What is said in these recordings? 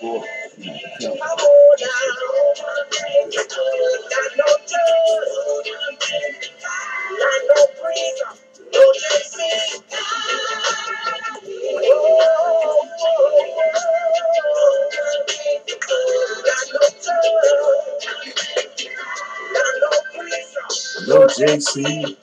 Boy, yeah. No JC.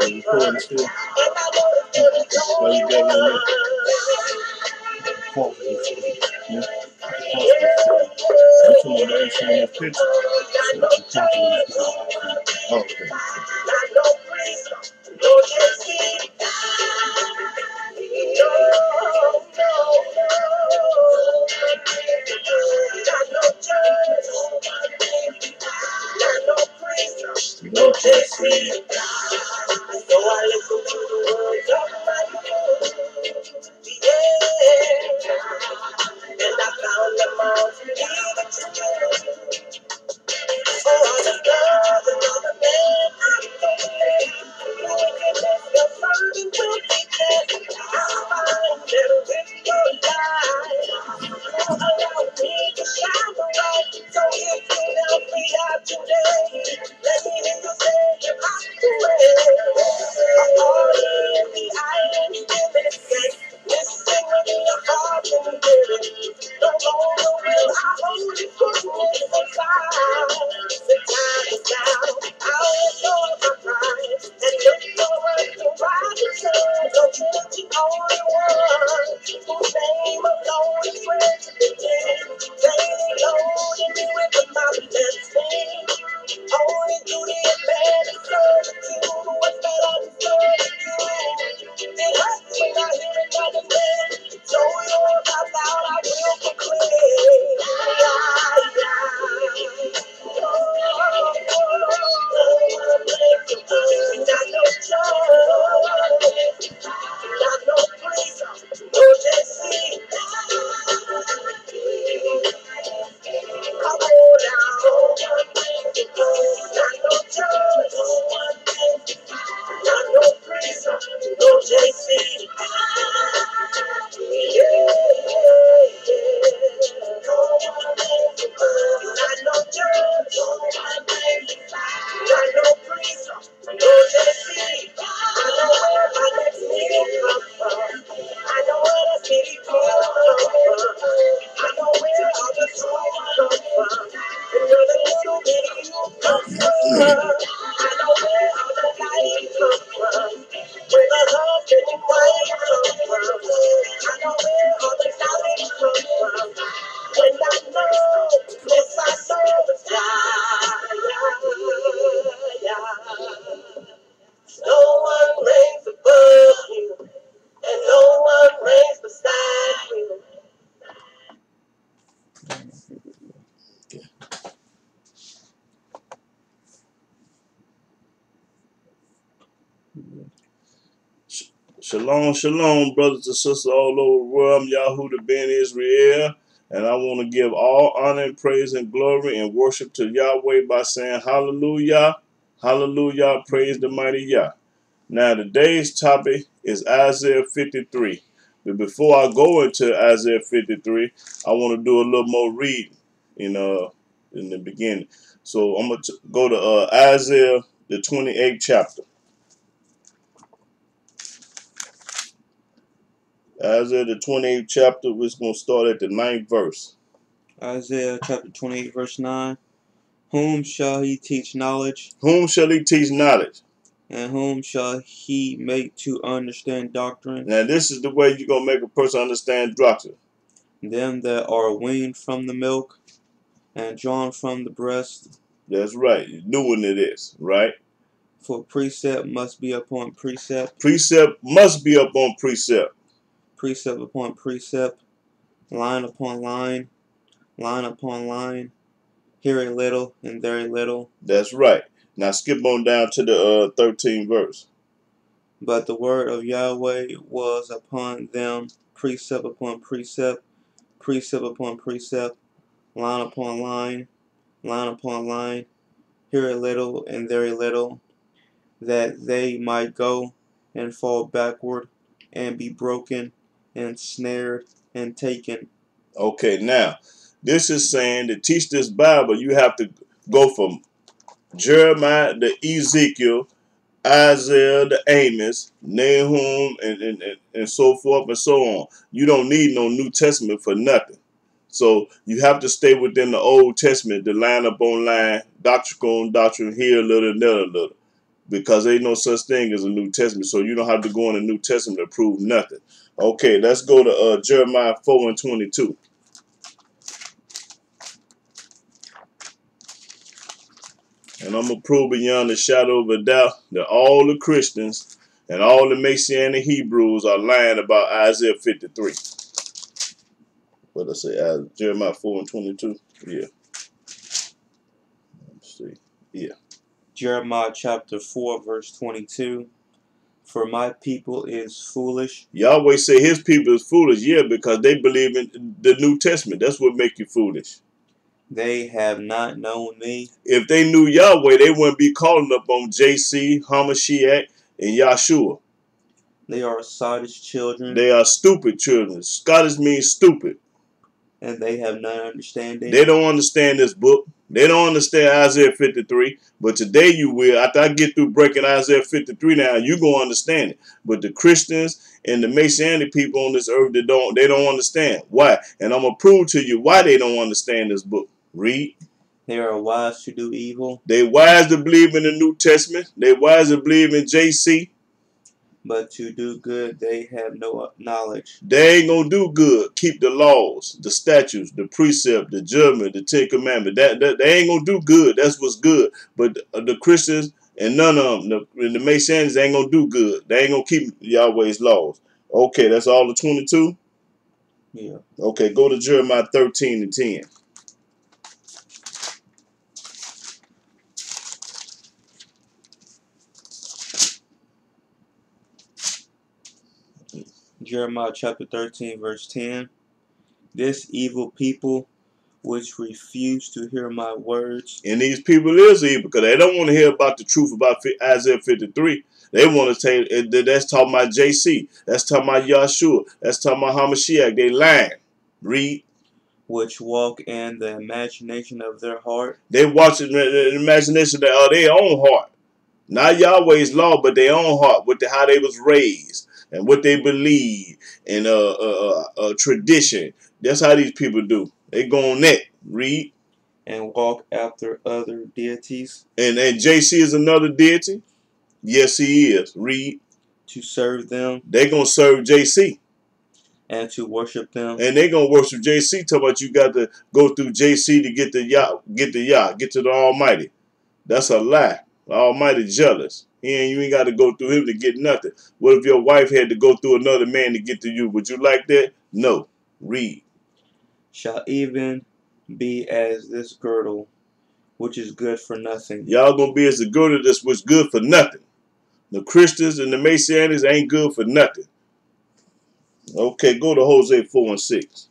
Recording still. Why you got it in there? Yeah. I'm talking about that showing that picture. Oh, okay. No JC. Shalom, shalom, brothers and sisters all over the world. I'm Yahuda Ben Israel, and I want to give all honor and praise and glory and worship to Yahweh by saying hallelujah, hallelujah, praise the mighty Yah. Now, today's topic is Isaiah 53. But before I go into Isaiah 53, I want to do a little more reading in the beginning. So I'm going to go to Isaiah, the 28th chapter. Isaiah the 28th chapter, we're going to start at the 9th verse. Isaiah chapter 28 verse 9. Whom shall he teach knowledge? Whom shall he teach knowledge? And whom shall he make to understand doctrine? Now this is the way you're going to make a person understand doctrine. Them that are weaned from the milk and drawn from the breast. That's right. You're doing it is, right? For precept must be upon precept. Precept must be upon precept. Precept upon precept. Line upon line. Line upon line. Here a little and there a little. That's right. Now skip on down to the 13th verse. But the word of Yahweh was upon them, precept upon precept, precept upon precept, line upon line, line upon line, here a little and there a little, that they might go and fall backward and be broken and snared and taken. Okay, now, this is saying to teach this Bible, you have to go from Jeremiah to Ezekiel, Isaiah to Amos, Nahum, and so forth and so on. You don't need no New Testament for nothing. So you have to stay within the Old Testament, the line up on line, doctrine on doctrine, here a little and there a little. Because there ain't no such thing as a New Testament. So you don't have to go in the New Testament to prove nothing. Okay, let's go to Jeremiah 4:22. And I'm going to prove beyond the shadow of a doubt that all the Christians and all the Messianic Hebrews are lying about Isaiah 53. What did I say? Jeremiah 4:22? Yeah. Let's see. Yeah. Jeremiah chapter 4, verse 22. For my people is foolish. Yahweh say his people is foolish, yeah, because they believe in the New Testament. That's what make you foolish. They have not known me. If they knew Yahweh, they wouldn't be calling up on JC, Hamashiach, and Yahshua. They are Scottish children. They are stupid children. Scottish means stupid. And they have not understanding. They don't understand this book. They don't understand Isaiah 53. But today you will. After I get through breaking Isaiah 53 down, you're going to understand it. But the Christians and the Messianic people on this earth, they don't understand. Why? And I'm going to prove to you why they don't understand this book. Read. They are wise to do evil. They wise to believe in the New Testament. They wise to believe in JC. But to do good, they have no knowledge. They ain't going to do good. Keep the laws, the statutes, the precept, the judgment, the Ten Commandments. They ain't going to do good. That's what's good. But the Christians and none of them, the Masons, they ain't going to do good. They ain't going to keep Yahweh's laws. Okay, that's all the 22? Yeah. Okay, go to Jeremiah 13:10. Jeremiah chapter 13, verse 10. This evil people which refuse to hear my words. And these people is evil because they don't want to hear about the truth about Isaiah 53. They want to say that's talking about JC. That's talking about Yahshua. That's talking about Hamashiach. They lying. Read. Which walk in the imagination of their heart. They watching the imagination of their own heart. Not Yahweh's law, but their own heart, with how they was raised and what they believe and tradition. That's how these people do. They go on that. Read. And walk after other deities. And JC is another deity? Yes, he is. Read. To serve them. They're going to serve JC. And to worship them. And they're going to worship JC. Talk about you got to go through JC to get to the Almighty. That's a lie. The Almighty jealous. You ain't got to go through him to get nothing. What if your wife had to go through another man to get to you? Would you like that? No. Read. Shall even be as this girdle, which is good for nothing. Y'all gonna be as the girdle that's what's good for nothing. The Christians and the Messianics ain't good for nothing. Okay, go to Hosea 4:6.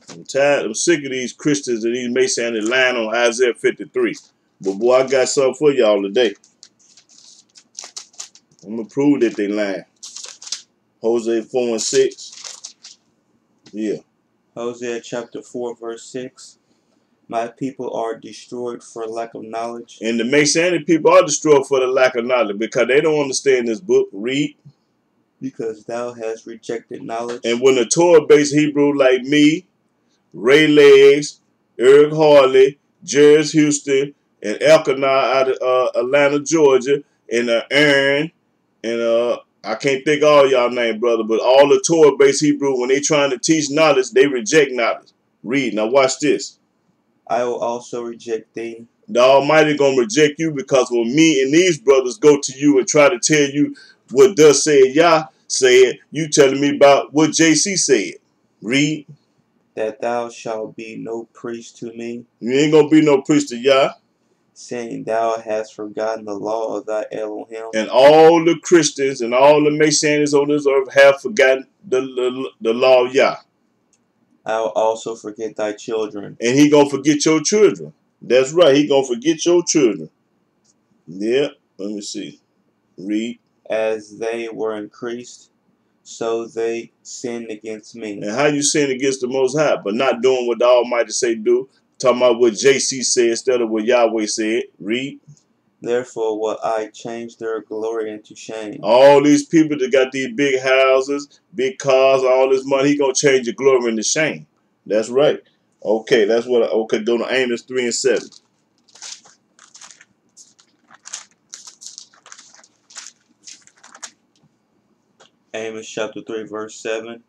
I'm sick of these Christians and these Messianics lying on Isaiah 53. But boy, I got something for y'all today. I'm gonna prove that they lying. Hosea 4:6. Yeah. Hosea chapter 4, verse 6. My people are destroyed for lack of knowledge. And the Messianic people are destroyed for the lack of knowledge because they don't understand this book. Read. Because thou hast rejected knowledge. And when a Torah-based Hebrew like me, Ray Legs, Eric Harley, Jerris Houston, and Elkanah out of Atlanta, Georgia, and Aaron, and I can't think of all y'all names, brother, but all the Torah-based Hebrew, when they trying to teach knowledge, they reject knowledge. Read. Now watch this. I will also reject thee. The Almighty going to reject you because when me and these brothers go to you and try to tell you what thus said Yah said, you telling me about what JC said. Read. That thou shalt be no priest to me. You ain't going to be no priest to Yah. saying, Thou hast forgotten the law of thy Elohim. And all the Christians and all the Messianics on this earth have forgotten the law of Yah. I will also forget thy children. And he gonna forget your children. That's right. He gonna forget your children. Yeah. Let me see. Read. As they were increased, so they sinned against me. And how you sin against the Most High, but not doing what the Almighty say do. Talking about what JC said instead of what Yahweh said. Read. Therefore will I change their glory into shame. All these people that got these big houses, big cars, all this money, he gonna change your glory into shame. That's right. Okay, that's what. Okay, go to Amos 3 and 7. Amos chapter 3 verse 7.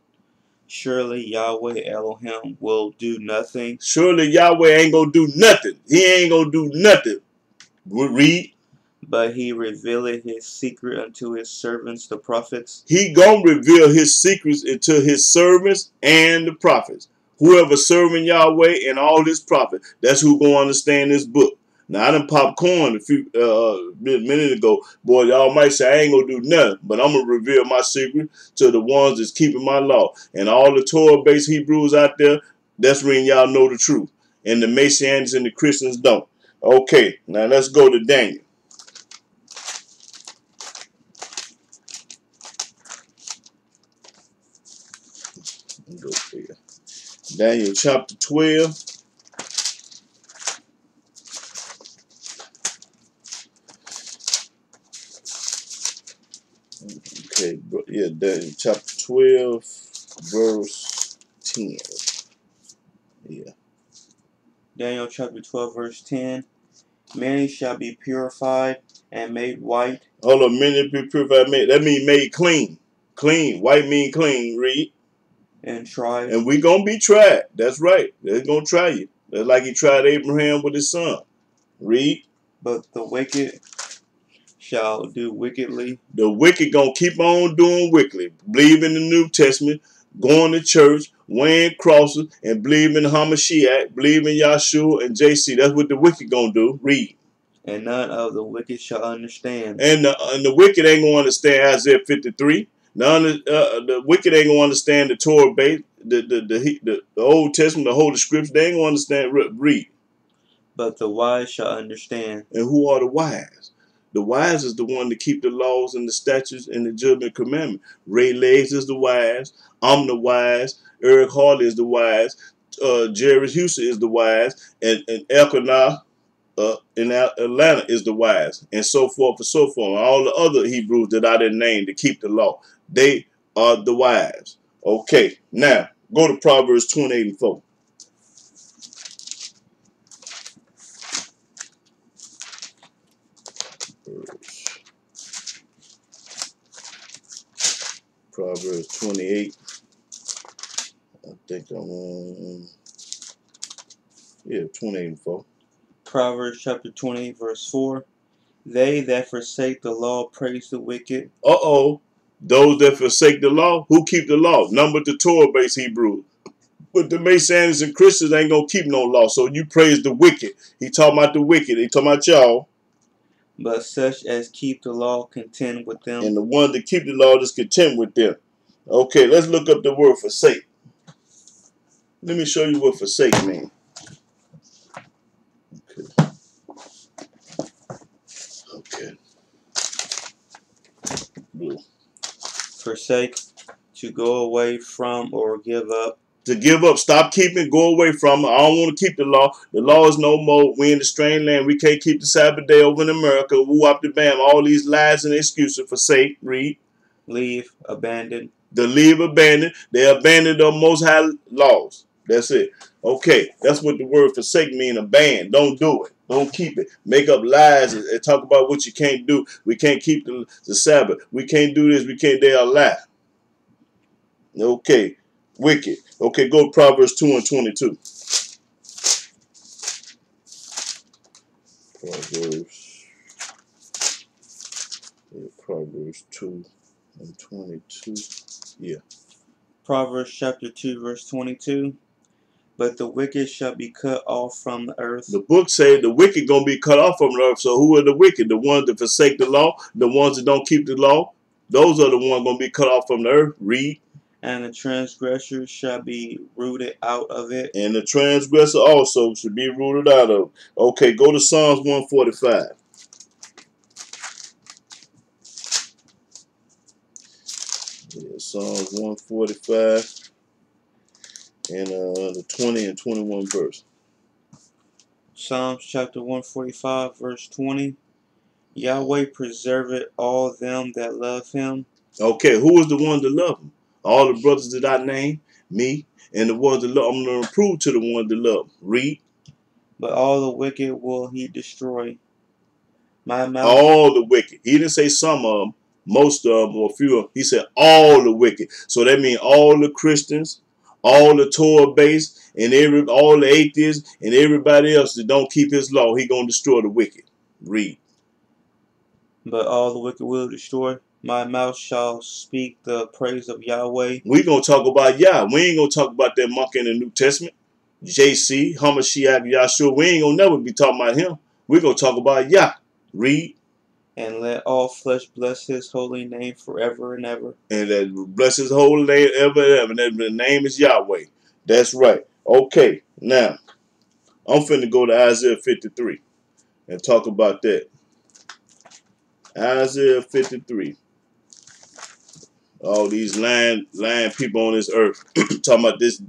Surely Yahweh Elohim will do nothing. Surely Yahweh ain't gonna do nothing. He ain't gonna do nothing. Read. But he revealeth his secret unto his servants the prophets. He gonna reveal his secrets into his servants and the prophets. Whoever serving Yahweh and all his prophets, that's who gonna understand this book. Now I done popcorn a few minute ago. Boy, y'all might say I ain't gonna do nothing, but I'm gonna reveal my secret to the ones that's keeping my law. And all the Torah-based Hebrews out there, that's when y'all know the truth. And the Messianics and the Christians don't. Okay, now let's go to Daniel. Go here. Daniel chapter 12. Okay, yeah, Daniel chapter 12, verse 10. Yeah. Daniel chapter 12 verse 10. Many shall be purified and made white. Hold on, many be purified, made. That mean made clean. Clean. White mean clean. Read. And tried. And we gonna be tried. That's right. They're gonna try you. That's like he tried Abraham with his son. Read. But the wicked shall do wickedly. The wicked gonna keep on doing wickedly. Believe in the New Testament, going to church, wearing crosses, and believe in Hamashiach, believe in Yahshua and JC. That's what the wicked gonna do. Read. And none of the wicked shall understand. And the wicked ain't gonna understand Isaiah 53. None of the wicked ain't gonna understand the Torah base, the Old Testament, the Holy Scripture. They ain't gonna understand. Read. But the wise shall understand. And who are the wise? The wise is the one to keep the laws and the statutes and the judgment commandment. Ray Legs is the wise. I'm the wise. Eric Harley is the wise. Jerry Houston is the wise. And Elkanah in Atlanta is the wise. And so forth and so forth. All the other Hebrews that I didn't name to keep the law. They are the wise. Okay, now go to Proverbs 28 and 4. Proverbs 28. I think I'm on. Yeah, 28 and 4. Proverbs chapter 28 verse 4. They that forsake the law praise the wicked. Uh-oh. Those that forsake the law, who keep the law? None but the Torah-based Hebrews. But the Messianics and Christians ain't gonna keep no law. So you praise the wicked. He talking about the wicked. He talking about y'all. But such as keep the law contend with them. And the ones that keep the law just content with them. Okay, let's look up the word forsake. Let me show you what forsake means. Okay. Blue. Forsake, to go away from or give up. To give up, stop keeping, go away from it. I don't want to keep the law. The law is no more. We in the strange land. We can't keep the Sabbath day over in America. Woo up the bam. All these lies and excuses. Forsake, read. Leave, abandon. The leave, abandon. They abandoned the Most High laws. That's it. Okay, that's what the word forsake mean. Abandon. Don't do it. Don't keep it. Make up lies and talk about what you can't do. We can't keep the Sabbath. We can't do this. We can't. They are lie. Okay. Wicked. Okay, go to Proverbs 2 and 22. Proverbs 2 and 22. Yeah. Proverbs chapter 2 verse 22. But the wicked shall be cut off from the earth, The book said the wicked gonna be cut off from the earth. So who are the wicked? The ones that forsake the law, the ones that don't keep the law. Those are the ones gonna be cut off from the earth. Read. and the transgressors shall be rooted out of it. And the transgressor also should be rooted out of. Okay, go to Psalms 145. Yeah, Psalms 145 and the 20 and 21 verse. Psalms chapter 145, verse 20. Yahweh preserveth all them that love him. Okay, who is the one that love him? All the brothers that I name, me, and the ones that love. I'm going to prove to the ones that love him. Read. But all the wicked will he destroy. My mouth. All the wicked. He didn't say some of them, most of them, or a few of them. He said all the wicked. So that means all the Christians, all the Torah base, and all the atheists, and everybody else that don't keep his law. He going to destroy the wicked. Read. But all the wicked will destroy. My mouth shall speak the praise of Yahweh. We going to talk about Yah. We ain't going to talk about that monkey in the New Testament. JC, Hamashiach, Yahshua. We ain't going to never be talking about him. We're going to talk about Yah. Read. And let all flesh bless his holy name forever and ever. And that bless his holy name ever and ever. And the name is Yahweh. That's right. Okay, now, I'm finna go to Isaiah 53 and talk about that. Isaiah 53. All these lying people on this earth talking about this.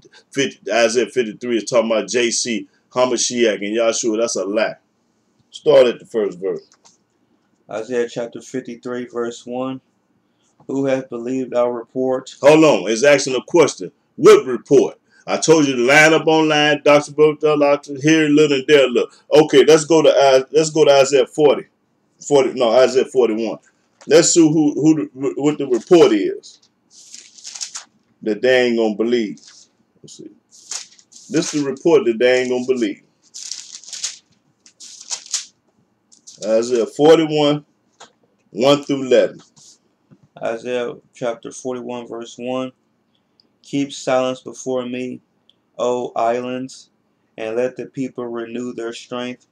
Isaiah 53 is talking about JC, Hamashiach, and Yahshua. That's a lie. Start at the first verse. Isaiah chapter 53, verse 1. Who hath believed our report? Hold on. It's asking a question. What report? I told you to line up on line, Dr. here a little and there a little. Okay, let's go to Isaiah 40. Isaiah 41. Let's see what the report is that they ain't gonna believe. Let's see. This is the report that they ain't gonna believe. Isaiah 41, 1 through 11. Isaiah chapter 41, verse 1. Keep silence before me, O islands, and let the people renew their strength.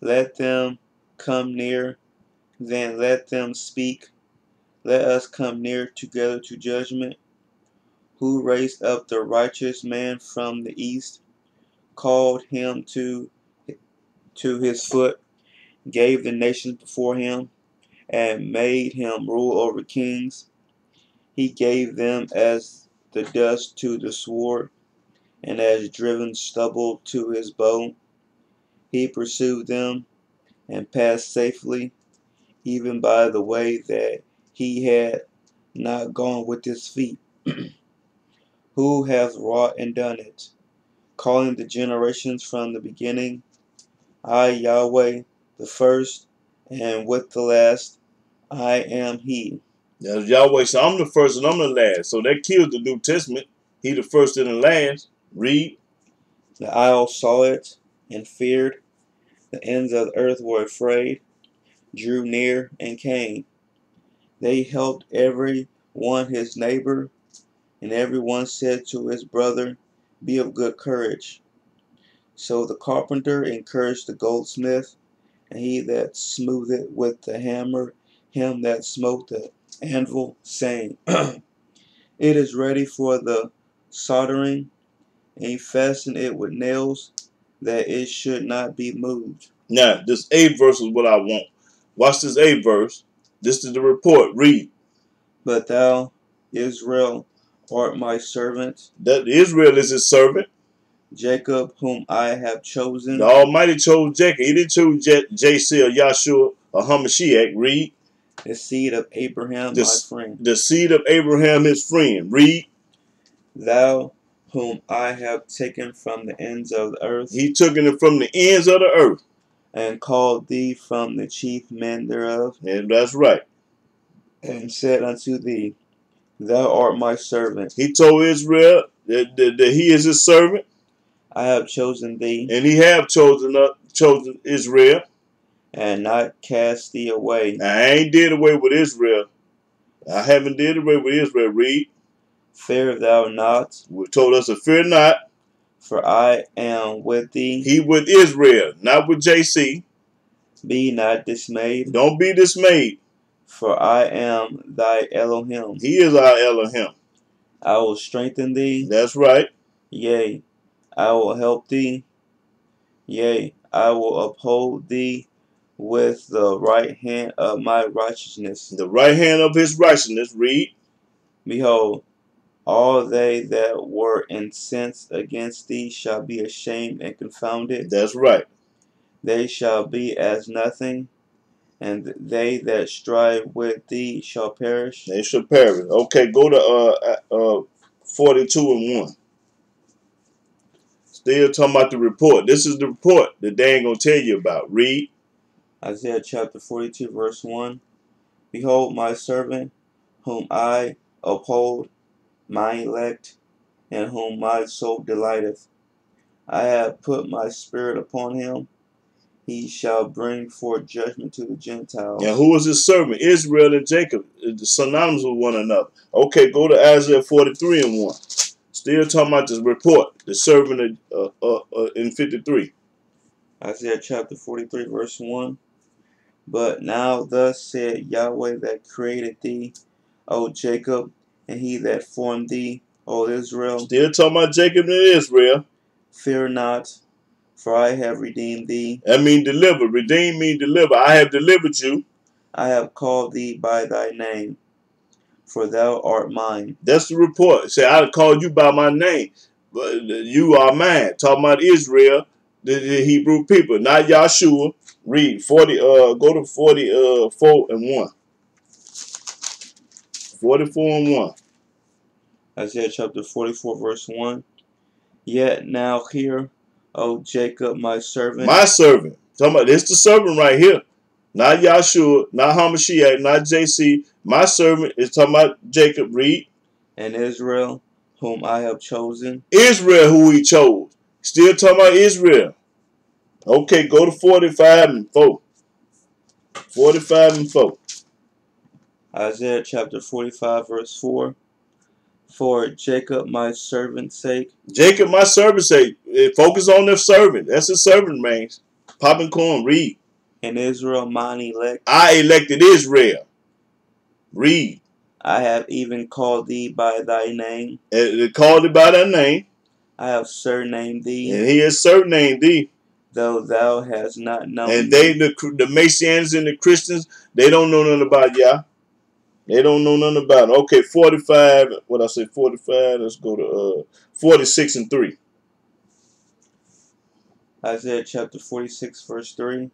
Let them come near, then let them speak. Let us come near together to judgment. Who raised up the righteous man from the east, called him to his foot, gave the nations before him, and made him rule over kings. He gave them as the dust to the sword, and as driven stubble to his bow. He pursued them and passed safely, even by the way that he had not gone with his feet. Who hath wrought and done it, calling the generations from the beginning? I, Yahweh, the first, and with the last, I am he. Now Yahweh said, I'm the first and I'm the last. So that kills the New Testament. He the first and the last. Read. The isles saw it and feared. The ends of the earth were afraid, drew near and came. They helped every one his neighbor, and every one said to his brother, Be of good courage. So the carpenter encouraged the goldsmith, and he that smootheth with the hammer, him that smote the anvil, saying, It is ready for the soldering, and he fastened it with nails, that it should not be moved. Now, this 8th verse is what I want. Watch this 8th verse. This is the report. Read. But thou, Israel, art my servant. That Israel is his servant. Jacob, whom I have chosen. The Almighty chose Jacob. He didn't choose JC or Yahshua or Hamashiach. Read. The seed of Abraham, my friend. The seed of Abraham, his friend. Read. Thou, whom I have taken from the ends of the earth. He took it from the ends of the earth. And called thee from the chief men thereof. And that's right. And said unto thee, Thou art my servant. He told Israel that he is his servant. I have chosen thee. And he have chosen Israel. And not cast thee away. Now, I ain't did away with Israel. I haven't did away with Israel. Read. Fear thou not. We told us to fear not. For I am with thee. He with Israel, not with JC. Be not dismayed. Don't be dismayed. For I am thy Elohim. He is our Elohim. I will strengthen thee. That's right. Yea, I will help thee. Yea, I will uphold thee with the right hand of my righteousness. The right hand of his righteousness. Read. Behold, all they that were incensed against thee shall be ashamed and confounded. That's right. They shall be as nothing, and they that strive with thee shall perish. They shall perish. Okay, go to 42 and 1. Still talking about the report. This is the report that they ain't going to tell you about. Read. Isaiah chapter 42, verse 1. Behold, my servant, whom I uphold, my elect, in whom my soul delighteth. I have put my spirit upon him. He shall bring forth judgment to the Gentiles. And who is his servant? Israel and Jacob, synonymous with one another. Okay, go to Isaiah 43 and 1. Still talking about this report, the servant in 53. Isaiah chapter 43, verse 1. But now thus said Yahweh that created thee, O Jacob, and he that formed thee, O Israel. Still talking about Jacob and Israel. Fear not, for I have redeemed thee. That means deliver. Redeem means deliver. I have delivered you. I have called thee by thy name, for thou art mine. That's the report. Say, I called you by my name, but you are mine. Talking about Israel, the Hebrew people, not Yahshua. Read 40. Go to 44 and 1. 44 and 1. Isaiah chapter 44, verse 1. Yet now hear, O Jacob, my servant. My servant. Talking about this, the servant right here. Not Yahshua, not Hamashiach, not JC. My servant is talking about Jacob. Read. And Israel, whom I have chosen. Israel, who he chose. Still talking about Israel. Okay, go to 45 and 4. 45 and 4. Isaiah chapter 45, verse 4. For Jacob, my servant's sake. Jacob, my servant's sake. Focus on the servant. That's the servant, man. Popping corn. Read. And Israel, mine elect. I elected Israel. Read. I have even called thee by thy name. They called it by thy name. I have surnamed thee. And he has surnamed thee. Though thou hast not known. And they, the Messianians and the Christians, they don't know nothing about Yah. They don't know nothing about it. Okay, 45. What I say, 45. Let's go to 46 and 3. Isaiah chapter 46, verse 3.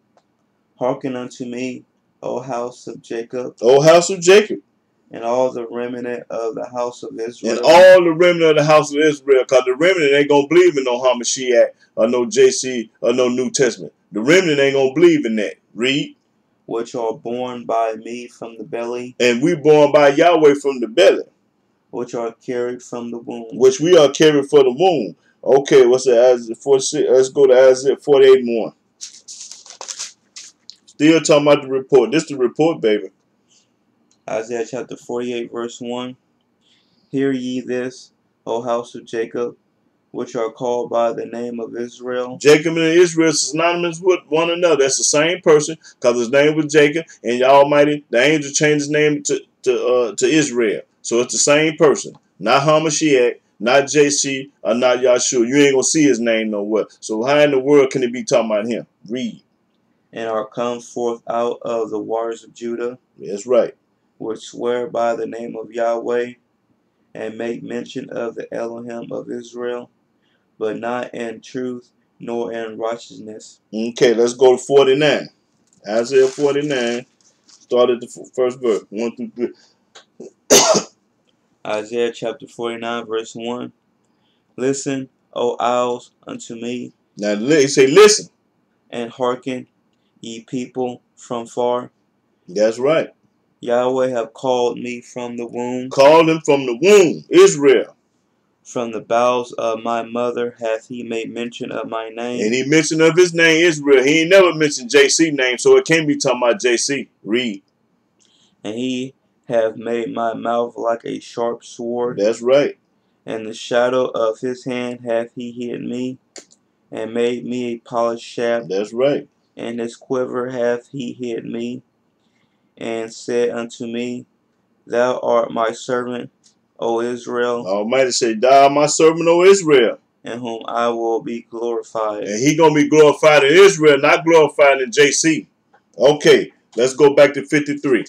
Hearken unto me, O house of Jacob. O house of Jacob. And all the remnant of the house of Israel. And all the remnant of the house of Israel. Because the remnant ain't going to believe in no Hamashiach or no JC or no New Testament. The remnant ain't going to believe in that. Read. Which are born by me from the belly. And we born by Yahweh from the belly. Which are carried from the womb. Which we are carried for the womb. Okay, what's that? Isaiah 46. Let's go to Isaiah 48 and 1. Still talking about the report. This is the report, baby. Isaiah chapter 48, verse 1. Hear ye this, O house of Jacob, which are called by the name of Israel. Jacob and Israel is synonymous with one another. That's the same person, because his name was Jacob, and Almighty, the angel changed his name to Israel. So it's the same person. Not Hamashiach, not JC, or not Yahshua. You ain't going to see his name nowhere. So how in the world can it be talking about him? Read. And are come forth out of the waters of Judah. That's right. Which swear by the name of Yahweh, and make mention of the Elohim of Israel, but not in truth nor in righteousness. Okay, let's go to 49. Isaiah 49, start at the first verse, 1 through 3. Isaiah chapter 49, verse 1. Listen, O owls, unto me. Now he say, listen. And hearken, ye people from far. That's right. Yahweh have called me from the womb. Called him from the womb, Israel. From the bowels of my mother hath he made mention of my name. And he mentioned of his name, Israel. He ain't never mentioned JC name, so it can't be talking about JC. Read. And he have made my mouth like a sharp sword. That's right. In the shadow of his hand hath he hid me, and made me a polished shaft. That's right. In his quiver hath he hid me, and said unto me, Thou art my servant, O Israel. Almighty say, Thou art my servant, O Israel. In whom I will be glorified. And he going to be glorified in Israel, not glorified in JC. Okay, let's go back to 53.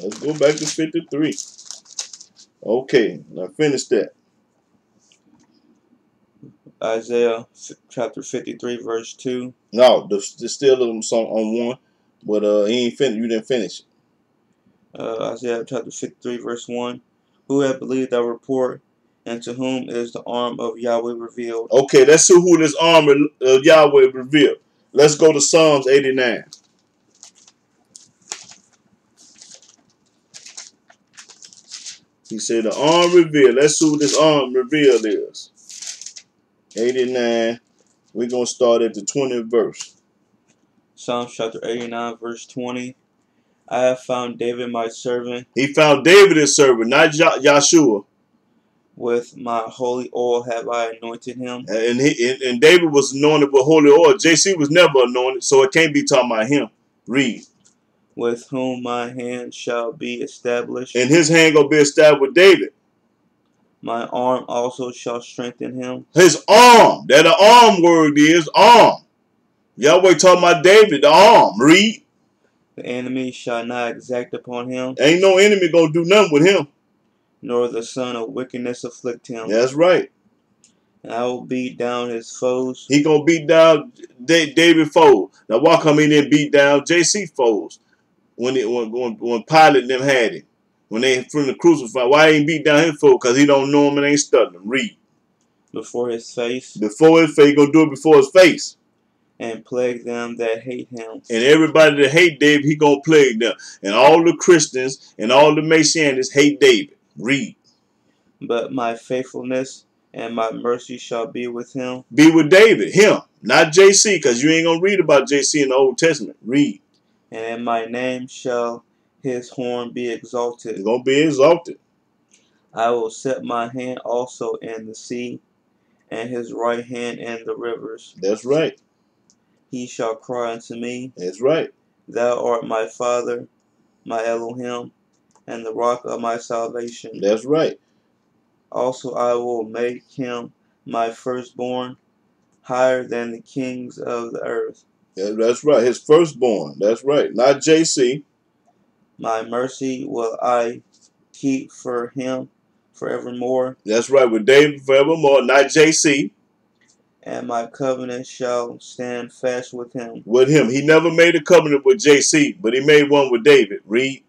Let's go back to 53. Okay, now finish that. Isaiah chapter 53, verse 2. No, there's still on one, but he ain't finished. You didn't finish it. Isaiah chapter 53, verse 1. Who hath believed our report, and to whom is the arm of Yahweh revealed? Okay, let's see who this arm of Yahweh revealed. Let's go to Psalms 89. He said the arm revealed. Let's see who this arm revealed is. 89. We're going to start at the 20th verse. Psalms chapter 89, verse 20. I have found David my servant. He found David his servant, not Yahshua. With my holy oil have I anointed him. And David was anointed with holy oil. JC was never anointed, so it can't be talking about him. Read. With whom my hand shall be established. And his hand going to be established with David. My arm also shall strengthen him. His arm. That the arm word is arm. Yahweh talking about David, the arm. Read. The enemy shall not exact upon him. Ain't no enemy going to do nothing with him. Nor the son of wickedness afflict him. That's right. And I will beat down his foes. He going to beat down David foes. Now why come he didn't beat down JC foes? When Pilate and them had him. When they from the crucified. Why he ain't beat down his foes? Because he don't know him and ain't studying him. Read. Before his face. Before his face. He going to do it before his face. And plague them that hate him. And everybody that hate David, he going to plague them. And all the Christians and all the Messianics hate David. Read. But my faithfulness and my mercy shall be with him. Be with David, him, not JC, because you ain't going to read about JC in the Old Testament. Read. And in my name shall his horn be exalted. It's going to be exalted. I will set my hand also in the sea, and his right hand in the rivers. That's right. He shall cry unto me. That's right. Thou art my Father, my Elohim, and the rock of my salvation. That's right. Also I will make him my firstborn, higher than the kings of the earth. That's right. His firstborn. That's right. Not JC. My mercy will I keep for him forevermore. That's right. With David forevermore. Not JC. And my covenant shall stand fast with him. With him. He never made a covenant with JC, but he made one with David. Read.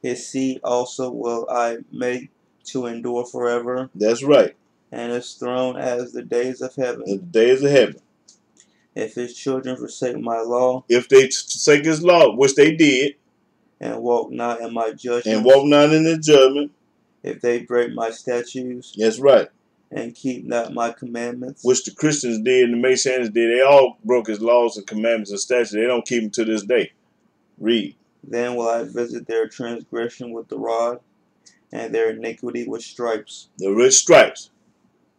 His seed also will I make to endure forever. That's right. And his throne as the days of heaven. The days of heaven. If his children forsake my law. If they forsake his law, which they did. And walk not in my judgments. And walk not in the judgment. If they break my statutes. That's right. And keep not my commandments. Which the Christians did and the Messianics did. They all broke his laws and commandments and statutes. They don't keep them to this day. Read. Then will I visit their transgression with the rod, and their iniquity with stripes. The rich stripes.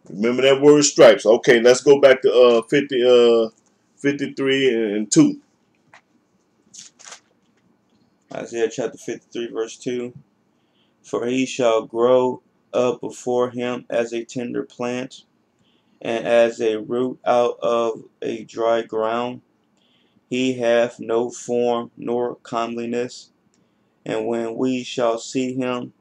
Remember that word stripes. Okay, let's go back to 53 and 2. Isaiah chapter 53, verse 2. For he shall grow up before him as a tender plant, and as a root out of a dry ground. He hath no form nor comeliness, and when we shall see him,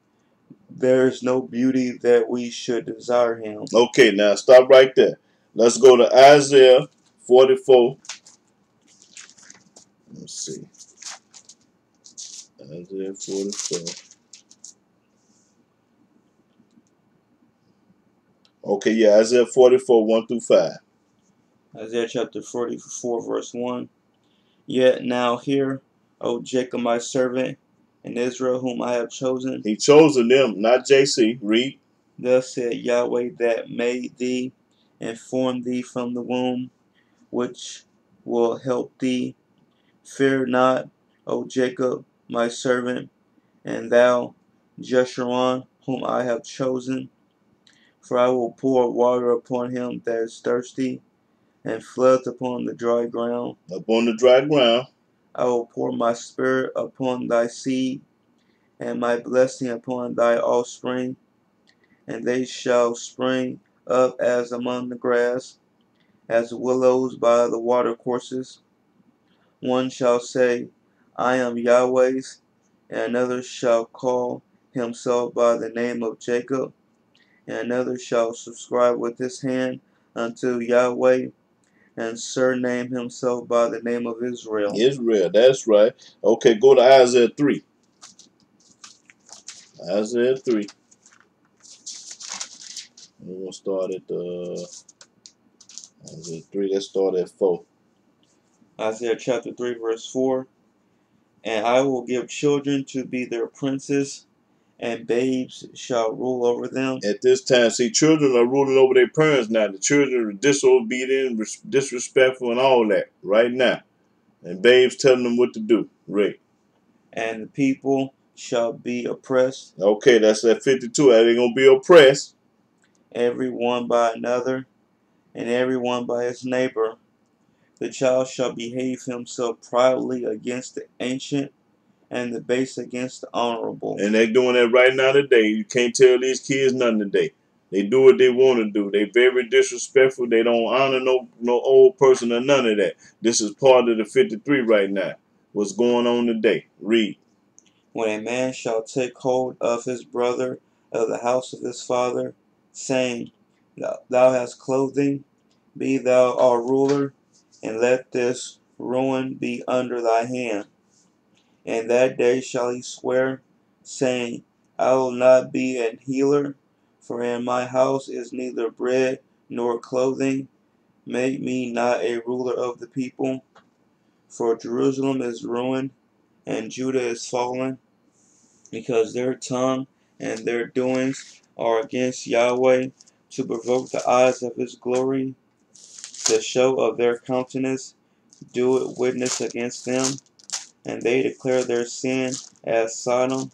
there is no beauty that we should desire him. Okay, now stop right there. Let's go to Isaiah 44. Let's see. Isaiah 44. Okay, yeah, Isaiah 44, 1 through 5. Isaiah chapter 44, verse 1. Yet now hear, O Jacob my servant, and Israel whom I have chosen. He chosen them, not JC. Read. Thus said Yahweh that made thee, and formed thee from the womb, which will help thee. Fear not, O Jacob my servant, and thou, Jeshurun, whom I have chosen. For I will pour water upon him that is thirsty, and floods upon the dry ground. Upon the dry ground. I will pour my spirit upon thy seed, and my blessing upon thy offspring, and they shall spring up as among the grass, as willows by the watercourses. One shall say, I am Yahweh's, and another shall call himself by the name of Jacob, and another shall subscribe with his hand unto Yahweh, and surname himself by the name of Israel. Israel, that's right. Okay, go to Isaiah 3. Isaiah 3. We're going to start at Isaiah 3. Let's start at 4. Isaiah chapter 3, verse 4. And I will give children to be their princes, and babes shall rule over them. At this time, see, children are ruling over their parents now. The children are disobedient, disrespectful, and all that right now. And babes telling them what to do. Right. And the people shall be oppressed. Okay, that's at 52. They're going to be oppressed. Every one by another, and every one by his neighbor. The child shall behave himself proudly against the ancient, and the base against the honorable. And they're doing that right now today. You can't tell these kids nothing today. They do what they want to do. They very disrespectful. They don't honor no old person or none of that. This is part of the 53 right now. What's going on today? Read. When a man shall take hold of his brother of the house of his father, saying, Thou hast clothing, be thou our ruler, and let this ruin be under thy hand. And that day shall he swear, saying, I will not be an healer, for in my house is neither bread nor clothing. Make me not a ruler of the people. For Jerusalem is ruined, and Judah is fallen, because their tongue and their doings are against Yahweh, to provoke the eyes of his glory. The show of their countenance do it witness against them, and they declare their sin as Sodom.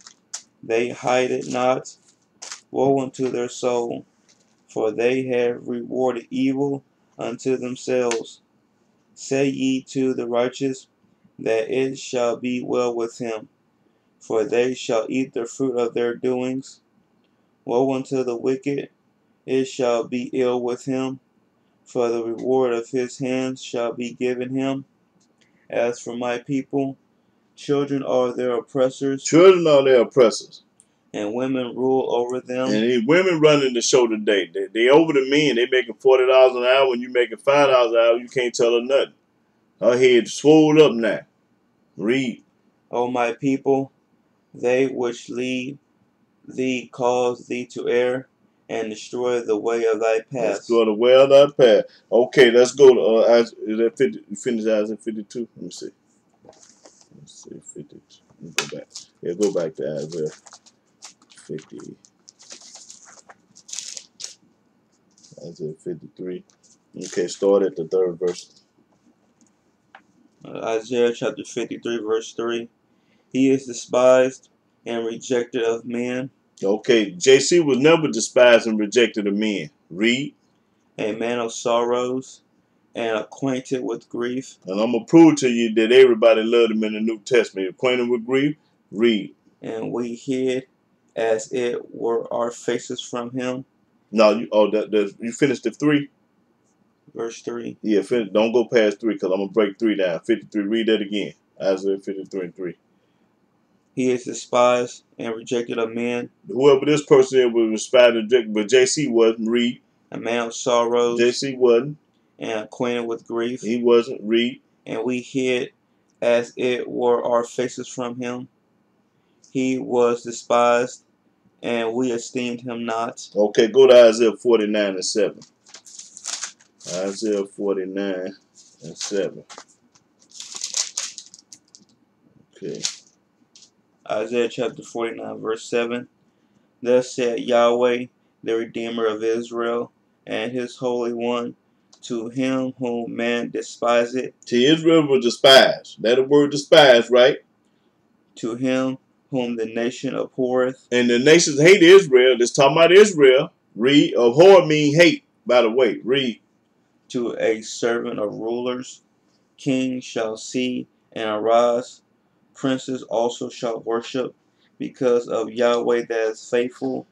They hide it not. Woe unto their soul, for they have rewarded evil unto themselves. Say ye to the righteous, that it shall be well with him, for they shall eat the fruit of their doings. Woe unto the wicked, it shall be ill with him, for the reward of his hands shall be given him. As for my people, children are their oppressors. Children are their oppressors. And women rule over them. And these women running the show today. They over the men. They making $40 an hour. When you making $5 an hour, you can't tell her nothing. Her head swole up now. Read. O my people, they which lead thee cause thee to err, and destroy the way of thy path. Destroy the way of thy path. Okay, let's go to Isaiah 50. You finish Isaiah 52? Let me see. Let's see, 52. Let me go back. Yeah, go back to Isaiah 50. Isaiah 53. Okay, start at the 3rd verse. Isaiah chapter 53, verse 3. He is despised and rejected of men. Okay, JC was never despised and rejected of men. Read. A man of sorrows and acquainted with grief. And I'm going to prove to you that everybody loved him in the New Testament. Acquainted with grief. Read. And we hid as it were our faces from him. No, you finished the 3? Verse 3. Yeah, don't go past 3 because I'm going to break 3 down. 53, read that again. Isaiah 53 and 3. He is despised and rejected of men. Whoever this person is was despised and rejected, but JC wasn't. Read. A man of sorrows. JC wasn't. And acquainted with grief. He wasn't. Read. And we hid as it were our faces from him. He was despised, and we esteemed him not. Okay, go to Isaiah 49 and 7. Isaiah 49 and 7. Okay. Isaiah chapter 49, verse 7. Thus said Yahweh, the Redeemer of Israel, and his Holy One, to him whom man despiseth. To Israel was despised. That the word despised, right? To him whom the nation abhorreth. And the nations hate Israel. Let's talk about Israel. Read. Abhor mean hate, by the way. Read. To a servant of rulers, kings shall see and arise. Princes also shall worship, because of Yahweh that is faithful,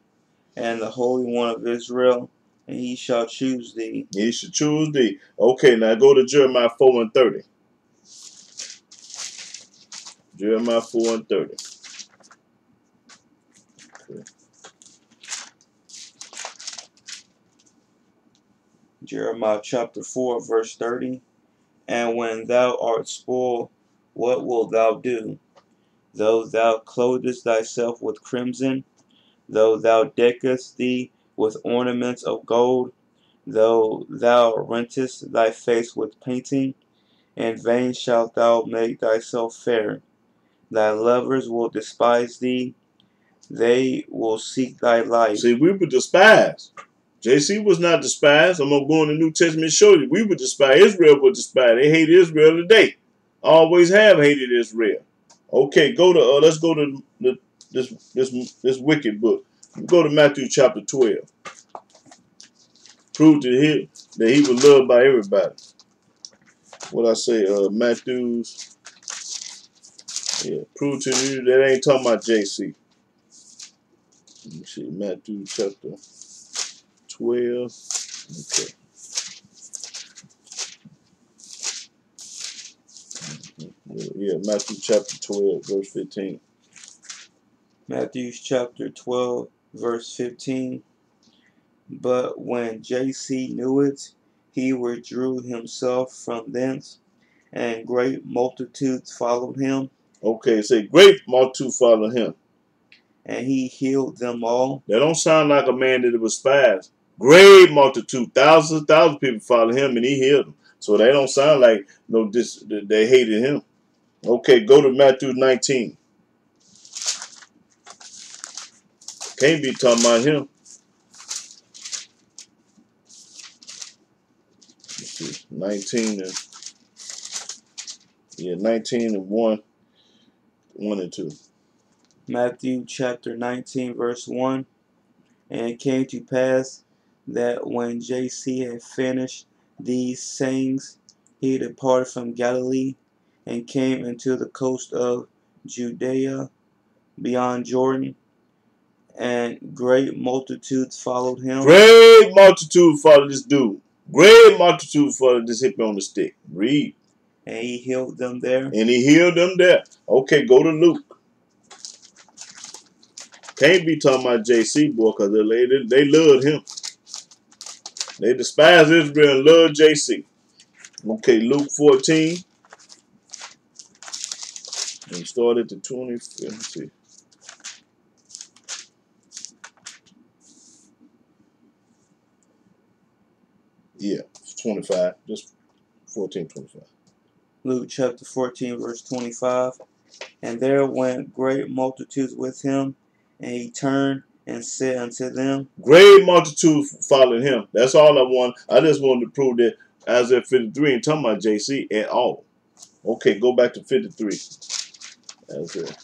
and the Holy One of Israel, and he shall choose thee. He should choose thee. Okay, now go to Jeremiah 4:30. Jeremiah 4:30. Okay. Jeremiah chapter 4, verse 30. And when thou art spoiled, what wilt thou do? Though thou clothest thyself with crimson, though thou deckest thee with ornaments of gold, though thou rentest thy face with painting, in vain shalt thou make thyself fair. Thy lovers will despise thee, they will seek thy life. See, we were despised. JC was not despised. I'm going to go in the New Testament and show you. We were despised. Israel was despised. They hate Israel today. Always have hated Israel. Okay, go to let's go to this wicked book. Go to Matthew chapter 12. Prove to him that he was loved by everybody. What I say, Matthew's. Yeah, prove to you that ain't talking about JC. Let me see, Matthew chapter 12. Okay. Yeah, Matthew chapter 12, verse 15. Matthew chapter 12, verse 15. But when JC knew it, he withdrew himself from thence, and great multitudes followed him. Okay, say great multitude followed him. And he healed them all. That don't sound like a man that was despised. Great multitude, thousands of people followed him, and he healed them. So they don't sound like they hated him. Okay, go to Matthew 19. Can't be talking about him. Let's see, 19 and 19 and 1 and 2. Matthew chapter 19, verse 1. And it came to pass that when JC had finished these sayings, he departed from Galilee and came into the coast of Judea beyond Jordan, and great multitudes followed him. Great multitude followed this dude. Great multitude followed this hippie on the stick. Read. And he healed them there. And he healed them there. Okay, go to Luke. Can't be talking about JC, boy, because they loved him. They despised Israel and loved JC. Okay, Luke 14. And start at the 20th. Let me see. Yeah, 25. Just 14, 25. Luke chapter 14, verse 25. And there went great multitudes with him, and he turned and said unto them, great multitude followed him. That's all I want. I just wanted to prove that Isaiah 53 ain't talking about JC at all. Okay, go back to 53. Isaiah.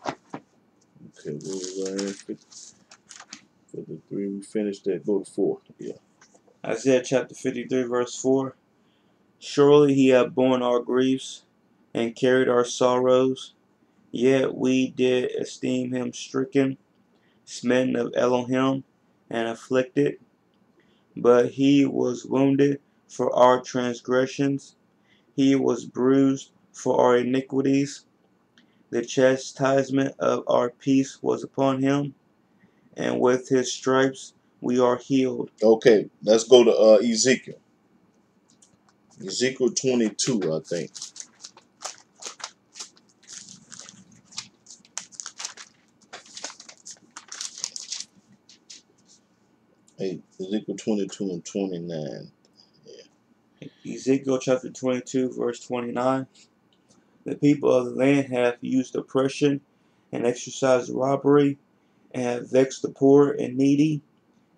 Okay, where was I in? 53. We finished that. Go to 4. Yeah. Isaiah chapter 53, verse 4. Surely he hath borne our griefs and carried our sorrows, yet we did esteem him stricken, smitten of Elohim, and afflicted. But he was wounded for our transgressions, he was bruised for our iniquities. The chastisement of our peace was upon him, and with his stripes we are healed. Okay, let's go to Ezekiel. Ezekiel 22, I think. Hey, Ezekiel 22 and 29. Yeah. Ezekiel chapter 22, verse 29. The people of the land have used oppression and exercised robbery, and have vexed the poor and needy.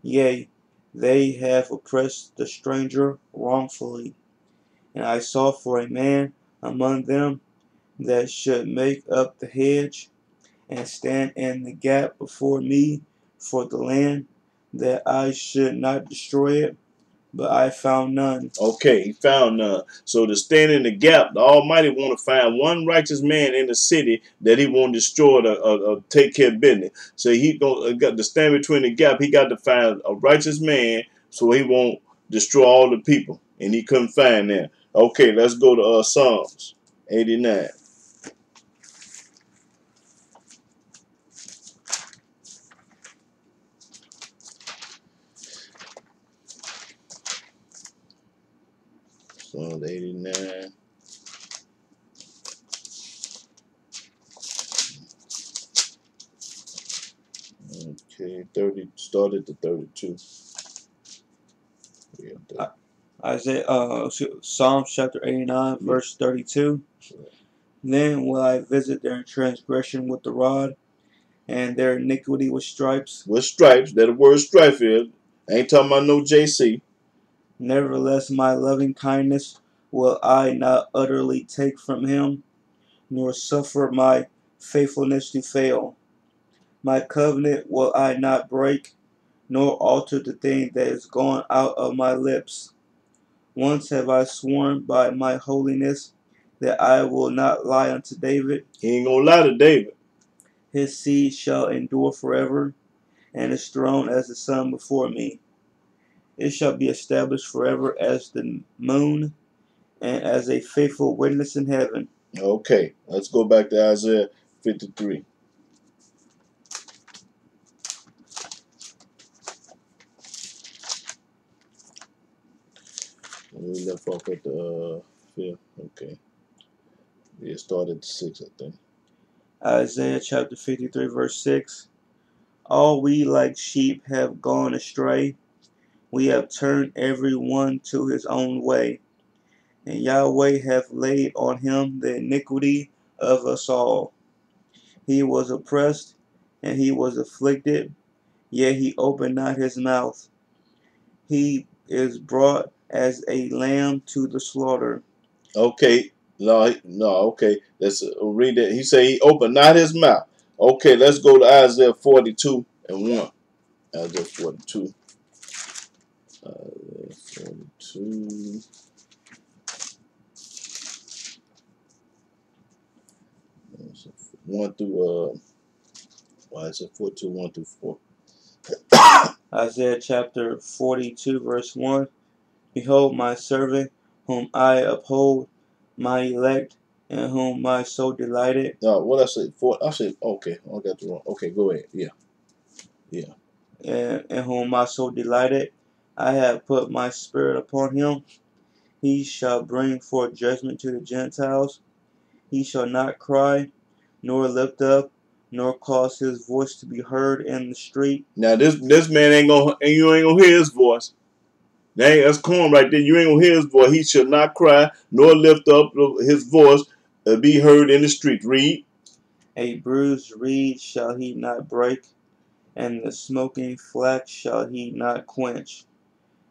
Yea, they have oppressed the stranger wrongfully. And I sought for a man among them that should make up the hedge, and stand in the gap before me for the land, that I should not destroy it, but I found none. Okay, he found none. So to stand in the gap, the Almighty want to find one righteous man in the city that he won't destroy to take care of business. So he got to stand between the gap. He got to find a righteous man so he won't destroy all the people. And he couldn't find them. Okay, let's go to Psalms 89. Psalms 89. Okay, 30 started to 32. Yeah, Psalms chapter 89, verse 32. sure. Then will I visit their transgression with the rod, and their iniquity with stripes. With stripes, that the word stripe is. I ain't talking about no JC. Nevertheless, my loving kindness will I not utterly take from him, nor suffer my faithfulness to fail. My covenant will I not break, nor alter the thing that is gone out of my lips. Once have I sworn by my holiness that I will not lie unto David. He ain't gonna lie to David. His seed shall endure forever, and his throne as the sun before me. It shall be established forever as the moon, and as a faithful witness in heaven. Okay, let's go back to Isaiah 53. We left off at the 5th. Okay. Yeah, started at 6, I think. Isaiah chapter 53, verse 6. All we like sheep have gone astray. We have turned every one to his own way. And Yahweh hath laid on him the iniquity of us all. He was oppressed, and he was afflicted, yet he opened not his mouth. He is brought as a lamb to the slaughter. Okay. No, okay. Let's read that. He said he opened not his mouth. Okay, let's go to Isaiah 42 and 1. Isaiah 42. Isaiah 42. 1 through Isaiah 42, 1 through 4. Isaiah chapter 42, verse 1. Behold my servant, whom I uphold, my elect, in whom my soul delighted. No, what I said? I said, okay, I got the wrong. Okay, go ahead. Yeah. And in whom my soul delighted. I have put my spirit upon him. He shall bring forth judgment to the Gentiles. He shall not cry, nor lift up, nor cause his voice to be heard in the street. Now this man you ain't gonna hear his voice. That's corn right there. You ain't gonna hear his voice. He shall not cry, nor lift up his voice, be heard in the street. Read. A bruised reed shall he not break, and the smoking flax shall he not quench.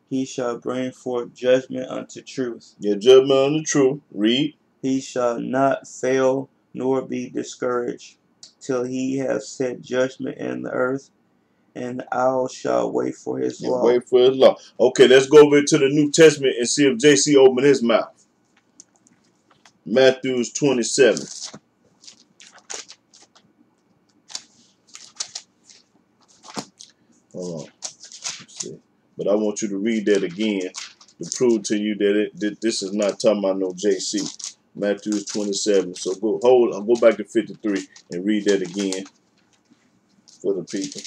He shall bring forth judgment unto truth. Your judgment on the truth. Read. He shall not fail nor be discouraged, till he have set judgment in the earth, and the owl shall wait for his law. Wait for his law. Okay, let's go over to the New Testament and see if JC opened his mouth. Matthew 27. Hold on. Let's see. But I want you to read that again to prove to you that this is not talking about no JC. Matthew 27. So I'll go back to 53 and read that again for the people.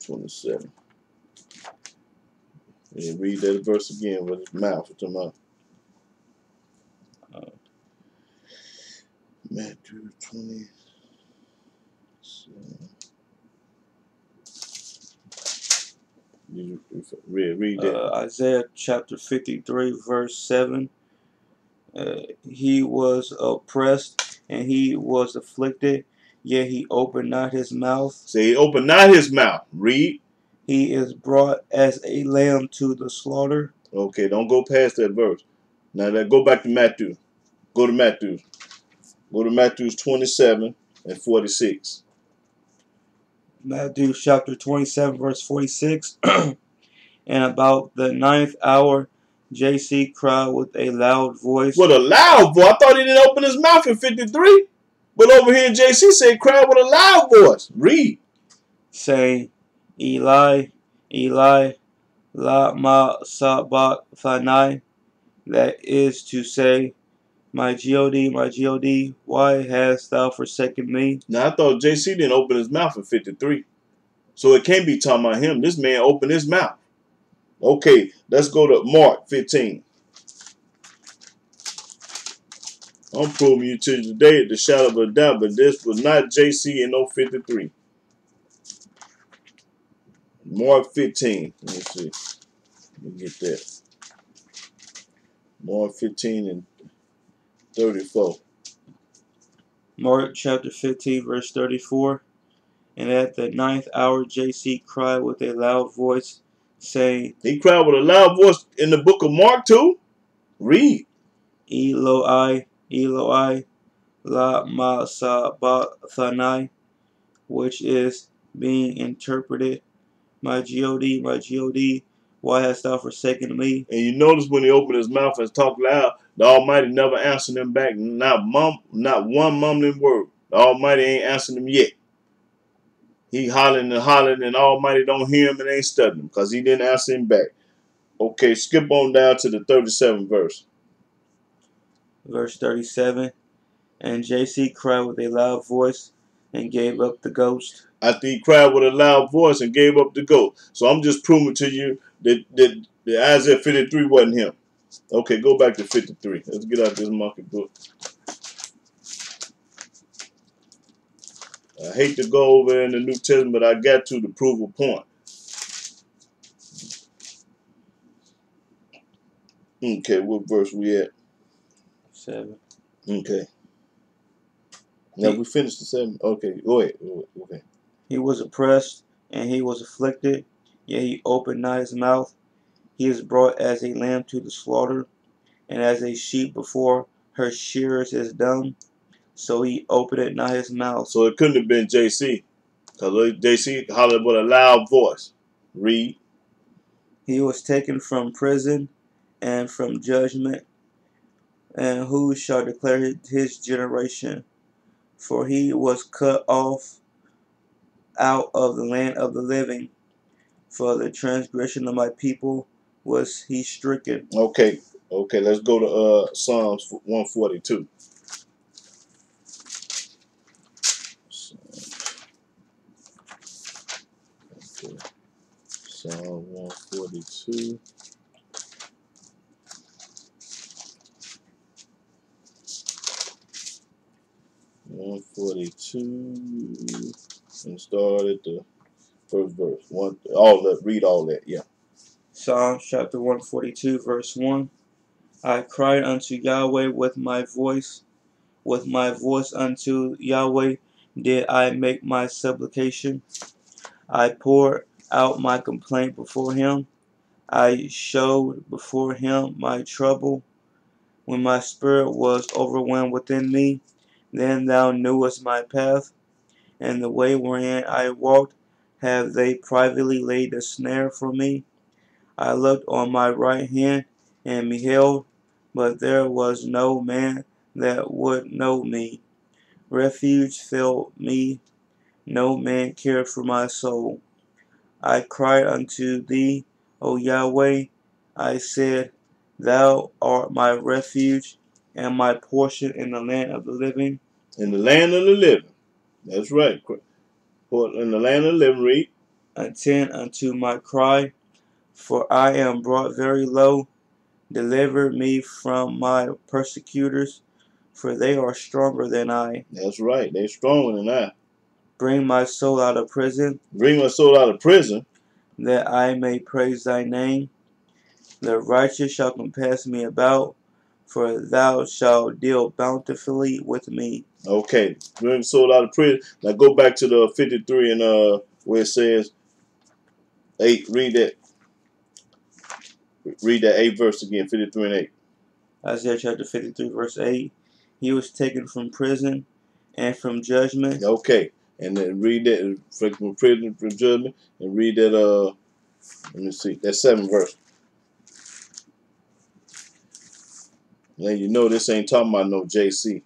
27. Yeah, read that verse again with his mouth. Matthew 27. You read that. Isaiah chapter 53, verse 7. He was oppressed and he was afflicted, yet he opened not his mouth. Say he opened not his mouth. Read. He is brought as a lamb to the slaughter. Okay, don't go past that verse. Now go back to Matthew. Go to Matthew. Go to Matthew 27. and 46. Matthew chapter 27, verse 46. And about the 9th hour, JC cried with a loud voice. With a loud voice. I thought he didn't open his mouth in 53. But over here, JC said, cried with a loud voice. Read. Saying, Eli, Eli, lama sabachthani. That is to say, my God, why hast thou forsaken me? Now, I thought JC didn't open his mouth in 53. So it can't be talking about him. This man opened his mouth. Okay, let's go to Mark 15. I'm proving you to today at the shadow of a doubt, but this was not JC in 53. Mark 15. Let me see. Let me get that. Mark 15 and 34. Mark chapter 15, verse 34. And at the 9th hour, JC cried with a loud voice, saying, He cried with a loud voice in the book of Mark too. Read. Eloi, Eloi, lama sabachthani, which is being interpreted, my God, why hast thou forsaken me? And you notice when he opened his mouth and talked loud, the Almighty never answered him back. Not one mumbling word. The Almighty ain't answering him yet. He hollering and hollering, and the Almighty don't hear him and ain't studying him because he didn't answer him back. Okay, skip on down to the 37th verse. Verse 37. And JC cried with a loud voice and gave up the ghost. After he cried with a loud voice and gave up the ghost. So I'm just proving to you that Isaiah 53 wasn't him. Okay, go back to 53. Let's get out this monkey book. I hate to go over in the New Testament, but I got to prove a point. Okay, what verse we at? 7. Okay. Now we finished the 7. Okay, go ahead. Okay. He was oppressed and he was afflicted, yet he opened not his mouth. He is brought as a lamb to the slaughter, and as a sheep before her shearers is dumb, so he opened not his mouth. So it couldn't have been JC, because JC hollered with a loud voice. Read. He was taken from prison and from judgment, and who shall declare his generation? For he was cut off out of the land of the living. For the transgression of my people was he stricken. Okay, let's go to Psalms 142. Okay. Psalm 142. And start at the first verse. Read all that, yeah. Psalms chapter 142, verse 1. I cried unto Yahweh with my voice unto Yahweh did I make my supplication. I poured out my complaint before him. I showed before him my trouble. When my spirit was overwhelmed within me, then thou knewest my path, and the way wherein I walked have they privately laid a snare for me. I looked on my right hand and beheld, but there was no man that would know me. Refuge filled me, no man cared for my soul. I cried unto thee, O Yahweh. I said, Thou art my refuge and my portion in the land of the living. In the land of the living. That's right. In the land of the living, read. Attend unto my cry, for I am brought very low. Deliver me from my persecutors, for they are stronger than I. That's right. They're stronger than I. Bring my soul out of prison. Bring my soul out of prison. That I may praise thy name. The righteous shall compass me about, for thou shalt deal bountifully with me. Okay. Bring the soul out of prison. Now go back to the 53 and where it says 8. Read that. Read that 8 verse again. 53 and 8. Isaiah chapter 53, verse 8. He was taken from prison and from judgment. Okay. And then read that from prison from judgment, and read that let me see, that 7th verse. Now you know this ain't talking about no JC.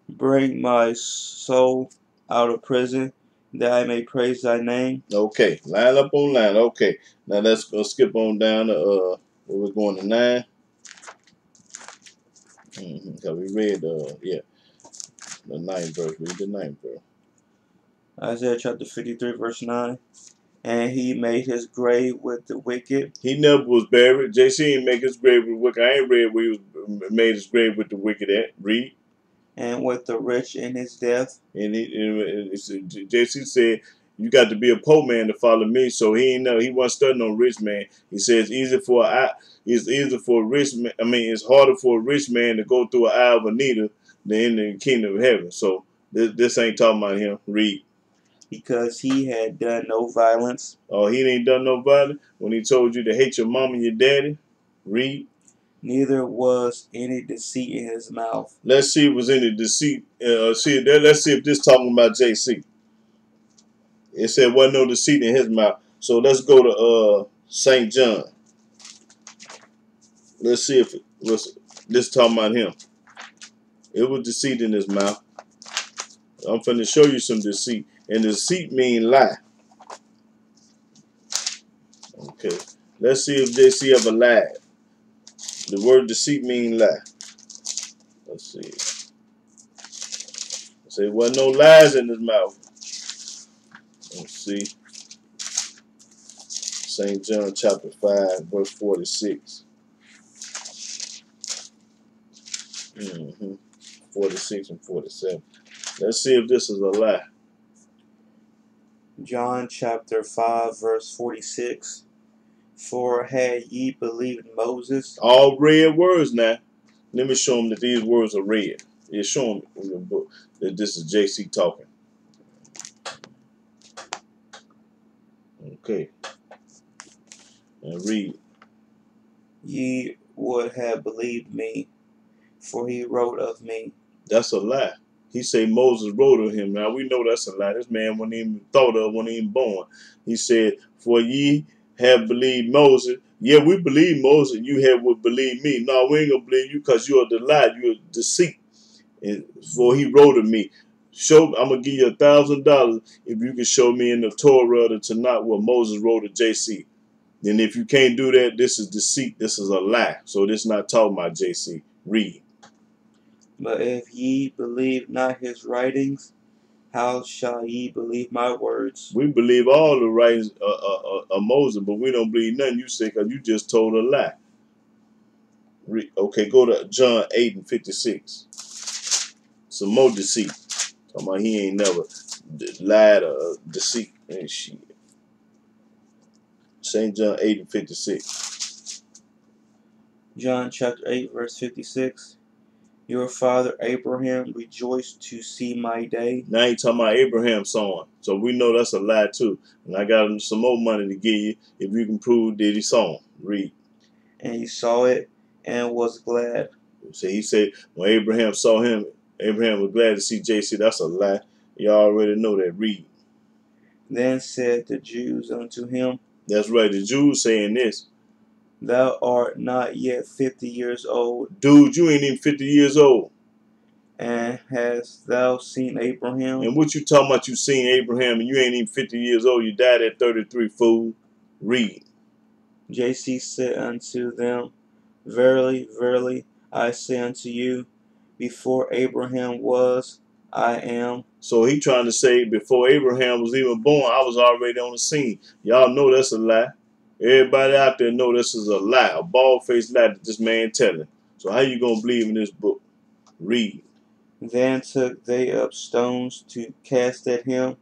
Bring my soul out of prison, that I may praise thy name. Okay, line up on line. Okay, now let's go skip on down to we're going to 9. Cause we read the 9th verse. Read the 9th verse. Isaiah chapter 53 verse 9. And he made his grave with the wicked. He never was buried. JC ain't make his grave with the wicked. I ain't read where he was made his grave with the wicked at. Read. And with the rich in his death. And JC said, you got to be a poor man to follow me. So he wasn't studying on rich man. He says it's easier for a rich man. I mean, it's harder for a rich man to go through an eye of a needle than in the kingdom of heaven. So this ain't talking about him. Read. Because he had done no violence. Oh, he ain't done no violence when he told you to hate your mom and your daddy. Read. Neither was any deceit in his mouth. Let's see if was any deceit. Let's see if this talking about JC. It said wasn't no deceit in his mouth. So let's go to St. John. Let's see if it was this talking about him. It was deceit in his mouth. I'm finna show you some deceit. And deceit mean lie. Okay. Let's see if JC ever lied. The word deceit mean lie. Let's see. Say wasn't no lies in his mouth. Let's see. St. John chapter 5, verse 46. 46 and 47. Let's see if this is a lie. John chapter 5 verse 46. For had ye believed Moses? All red words now. Let me show them that these words are red. Yeah, show them in the book that this is JC talking. Okay. And read. Ye would have believed me, for he wrote of me. That's a lie. He say Moses wrote of him. Now we know that's a lie. This man wasn't even thought of, wasn't even born. He said, for ye have believed Moses. Yeah, we believe Moses. You would believe me. No, we ain't gonna believe you because you are the lie. You are deceit. And for he wrote of me. I'm gonna give you $1,000 if you can show me in the Torah or the Tanakh what Moses wrote of JC. And if you can't do that, this is deceit. This is a lie. So this is not talking about JC. Read. But if ye believe not his writings, how shall ye believe my words? We believe all the writings of Moses, but we don't believe nothing you say because you just told a lie. Okay, go to John 8 and 56. Some more deceit. Talking about he ain't never lied or deceit and shit. St. John 8 and 56. John chapter 8 verse 56. Your father Abraham rejoiced to see my day. Now he talking about Abraham's son. So we know that's a lie too. And I got him some more money to give you if you can prove that he saw him. Read. And he saw it and was glad. So he said when Abraham saw him, Abraham was glad to see JC. That's a lie. You already know that. Read. Then said the Jews unto him. That's right. The Jews saying this. Thou art not yet 50 years old. Dude, you ain't even 50 years old. And hast thou seen Abraham? And what you talking about you seen Abraham and you ain't even 50 years old. You died at 33, fool. Read. JC said unto them, Verily, verily, I say unto you, before Abraham was, I am. So he trying to say before Abraham was even born, I was already on the scene. Y'all know that's a lie. Everybody out there know this is a lie, a bald-faced lie that this man telling. So how you going to believe in this book? Read. Then took they up stones to cast at him,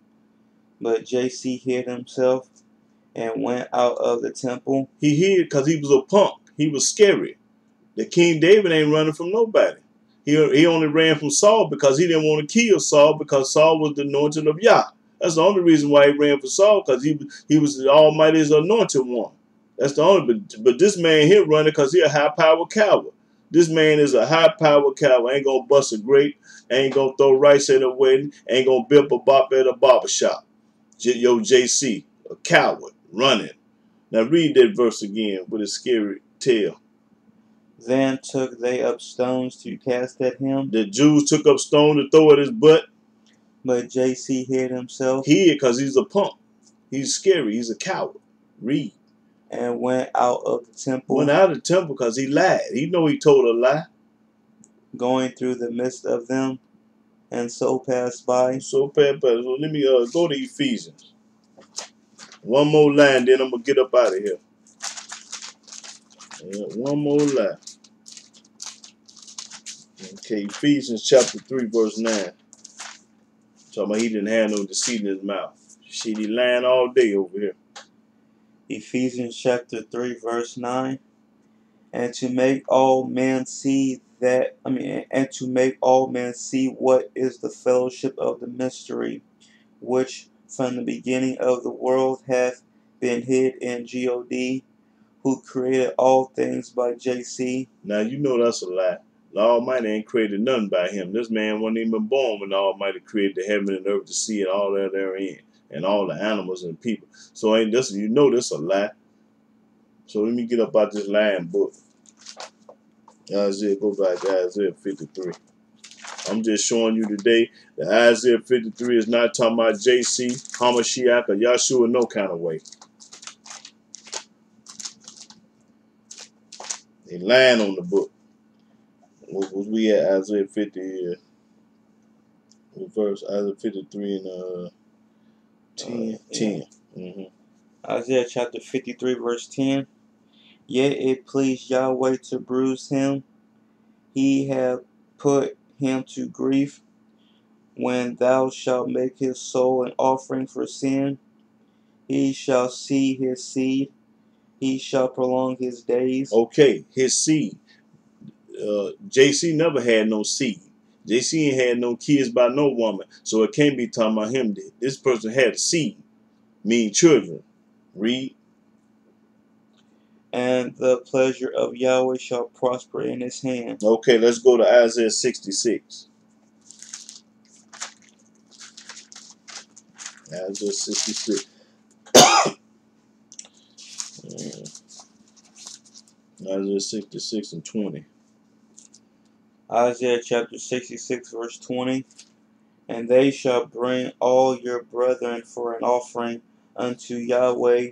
but JC hid himself and went out of the temple. He hid because he was a punk. He was scary. The King David ain't running from nobody. He only ran from Saul because he didn't want to kill Saul because Saul was the anointed of Yah. That's the only reason why he ran for Saul, because he was the Almighty's anointed one. That's the only. But this man here running because he a high-powered coward. This man is a high-powered coward. Ain't gonna bust a grape. Ain't gonna throw rice at a wedding. Ain't gonna bip a bop at a barbershop. Yo, JC, a coward, running. Now read that verse again with a scary tale. Then took they up stones to cast at him. The Jews took up stone to throw at his butt. But JC hid himself. Hid because he's a punk. He's scary. He's a coward. Read. And went out of the temple. Went out of the temple because he lied. He know he told a lie. Going through the midst of them, and so passed by. So let me go to Ephesians. One more line, then I'm gonna get up out of here. One more line. Okay, Ephesians chapter 3, verse 9. Talking about he didn't have no deceit in his mouth. Shit, he lying all day over here. Ephesians chapter 3, verse 9. And to make all men see and to make all men see what is the fellowship of the mystery, which from the beginning of the world hath been hid in God, who created all things by JC. Now you know that's a lie. The Almighty ain't created nothing by him. This man wasn't even born when the Almighty created the heaven and earth, the sea, and all that therein, and all the animals and people. So ain't this, you know this a lie. So let me get up out this lying book. Isaiah, go back to Isaiah 53. I'm just showing you today that Isaiah 53 is not talking about JC, Hamashiach, or Yahshua no kind of way. They lying on the book. What was we at Isaiah 50? Verse Isaiah 53 and 10. 10. Isaiah chapter 53, verse 10. Yet it pleased Yahweh to bruise him. He hath put him to grief. When thou shalt make his soul an offering for sin, he shall see his seed. He shall prolong his days. Okay, his seed. JC never had no seed. JC ain't had no kids by no woman. So it can't be talking about him. This person had a seed, meaning children. Read. And the pleasure of Yahweh shall prosper in his hand. Okay, let's go to Isaiah 66. Isaiah 66. Isaiah 66 and 20. Isaiah chapter 66, verse 20. And they shall bring all your brethren for an offering unto Yahweh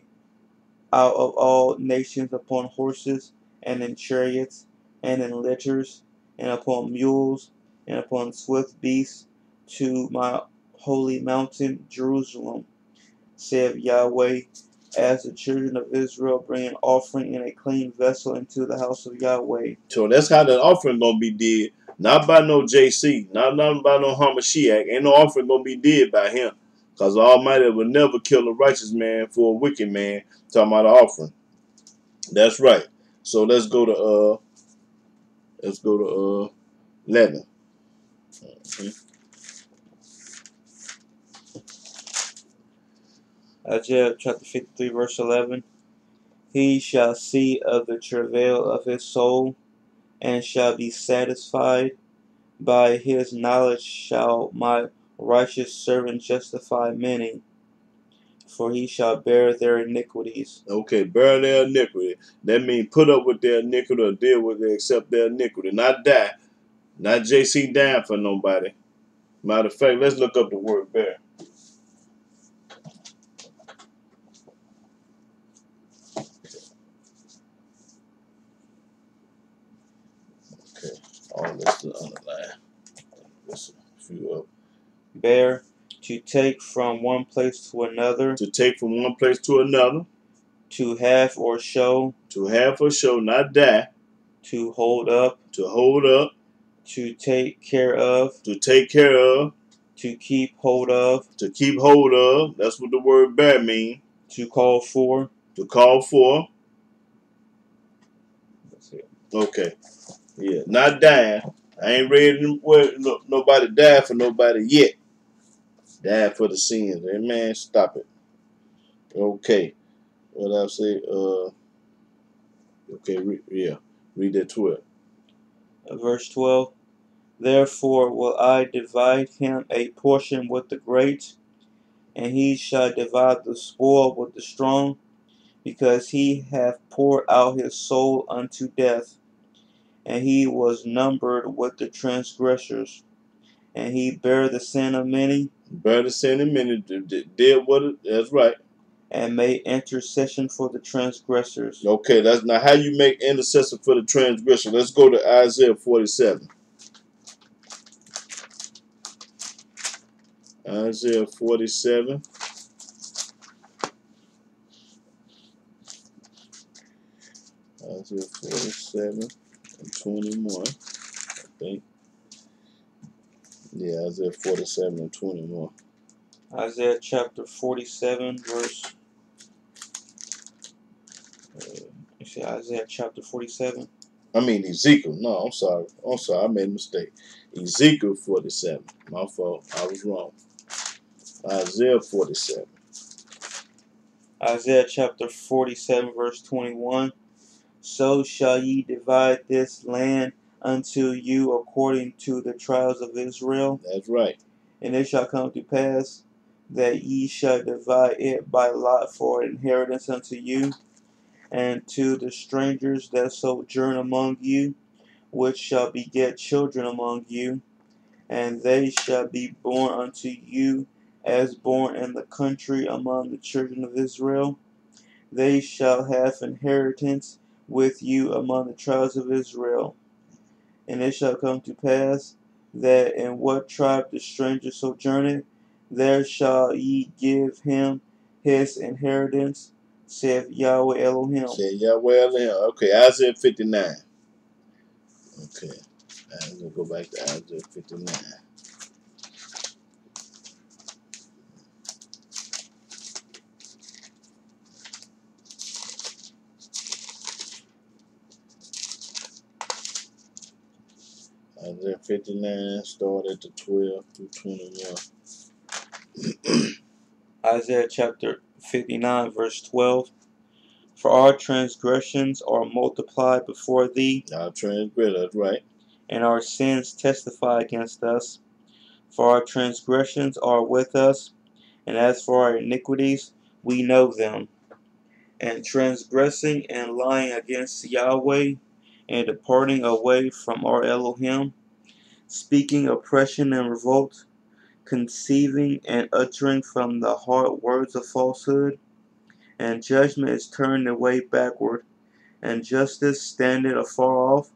out of all nations upon horses, and in chariots, and in litters, and upon mules, and upon swift beasts, to my holy mountain Jerusalem, saith Yahweh, as the children of Israel bring an offering in a clean vessel into the house of Yahweh. So that's how the offering gonna be did. Not by no JC, not by no Hamashiach. Ain't no offering gonna be did by him. Because the Almighty will never kill a righteous man for a wicked man. Talking about the offering. That's right. So let's go to 11. Isaiah chapter 53, verse 11. He shall see of the travail of his soul, and shall be satisfied. By his knowledge shall my righteous servant justify many, for he shall bear their iniquities. Okay, bear their iniquity. That means put up with their iniquity or deal with it, accept their iniquity. Not die. Not JC dying for nobody. Matter of fact, let's look up the word bear. Okay, all this is underlined. Listen, a few up. Bear, to take from one place to another. To take from one place to another. To have or show. To have or show, not die. To hold up. To hold up. To take care of. To take care of. To keep hold of. To keep hold of. That's what the word bear means. To call for. To call for. That's it. Okay. Yeah, not dying. I ain't ready to nobody die for nobody yet. Die for the sins. Hey, man, stop it. Okay. What I say? Okay, read that 12. Verse 12. Therefore will I divide him a portion with the great, and he shall divide the spoil with the strong, because he hath poured out his soul unto death, and he was numbered with the transgressors, and he bare the sin of many, Bear the sin of many, did what it, that's right. and made intercession for the transgressors. Okay, that's now how you make intercession for the transgression. Let's go to Isaiah 47. Isaiah 47. Isaiah 47 and 21, I think. Yeah, Isaiah 47 and 21. Isaiah chapter 47, verse. You see Isaiah chapter 47. I mean Ezekiel. No, I'm sorry. I made a mistake. Ezekiel 47. My fault. I was wrong. Isaiah 47. Isaiah chapter 47, verse 21. So shall ye divide this land unto you according to the tribes of Israel. That's right. And it shall come to pass that ye shall divide it by lot for an inheritance unto you, and to the strangers that sojourn among you, which shall beget children among you, and they shall be born unto you as born in the country among the children of Israel. They shall have inheritance with you among the tribes of Israel. And it shall come to pass that in what tribe the stranger sojourneth, there shall ye give him his inheritance, saith Yahweh Elohim. Say Yahweh Elohim. Okay, Isaiah 59. Okay, I'm going to go back to Isaiah 59. Isaiah 59, start at the 12 through 21. Isaiah chapter 59, verse 12. For our transgressions are multiplied before thee, Our transgressor, that's right. and our sins testify against us. For our transgressions are with us, and as for our iniquities, we know them. And transgressing and lying against Yahweh, and departing away from our Elohim, speaking oppression and revolt, conceiving and uttering from the heart words of falsehood, and judgment is turned away backward, and justice standeth afar off,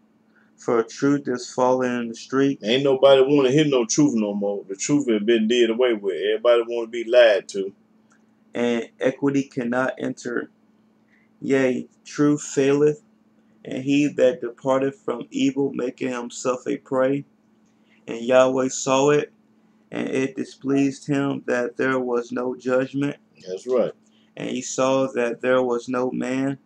for truth is fallen in the street. Ain't nobody want to hear no truth no more. The truth has been did away with. Everybody want to be lied to. And equity cannot enter. Yea, truth faileth, and he that departed from evil maketh himself a prey. And Yahweh saw it, and it displeased him that there was no judgment. That's right. And he saw that there was no man,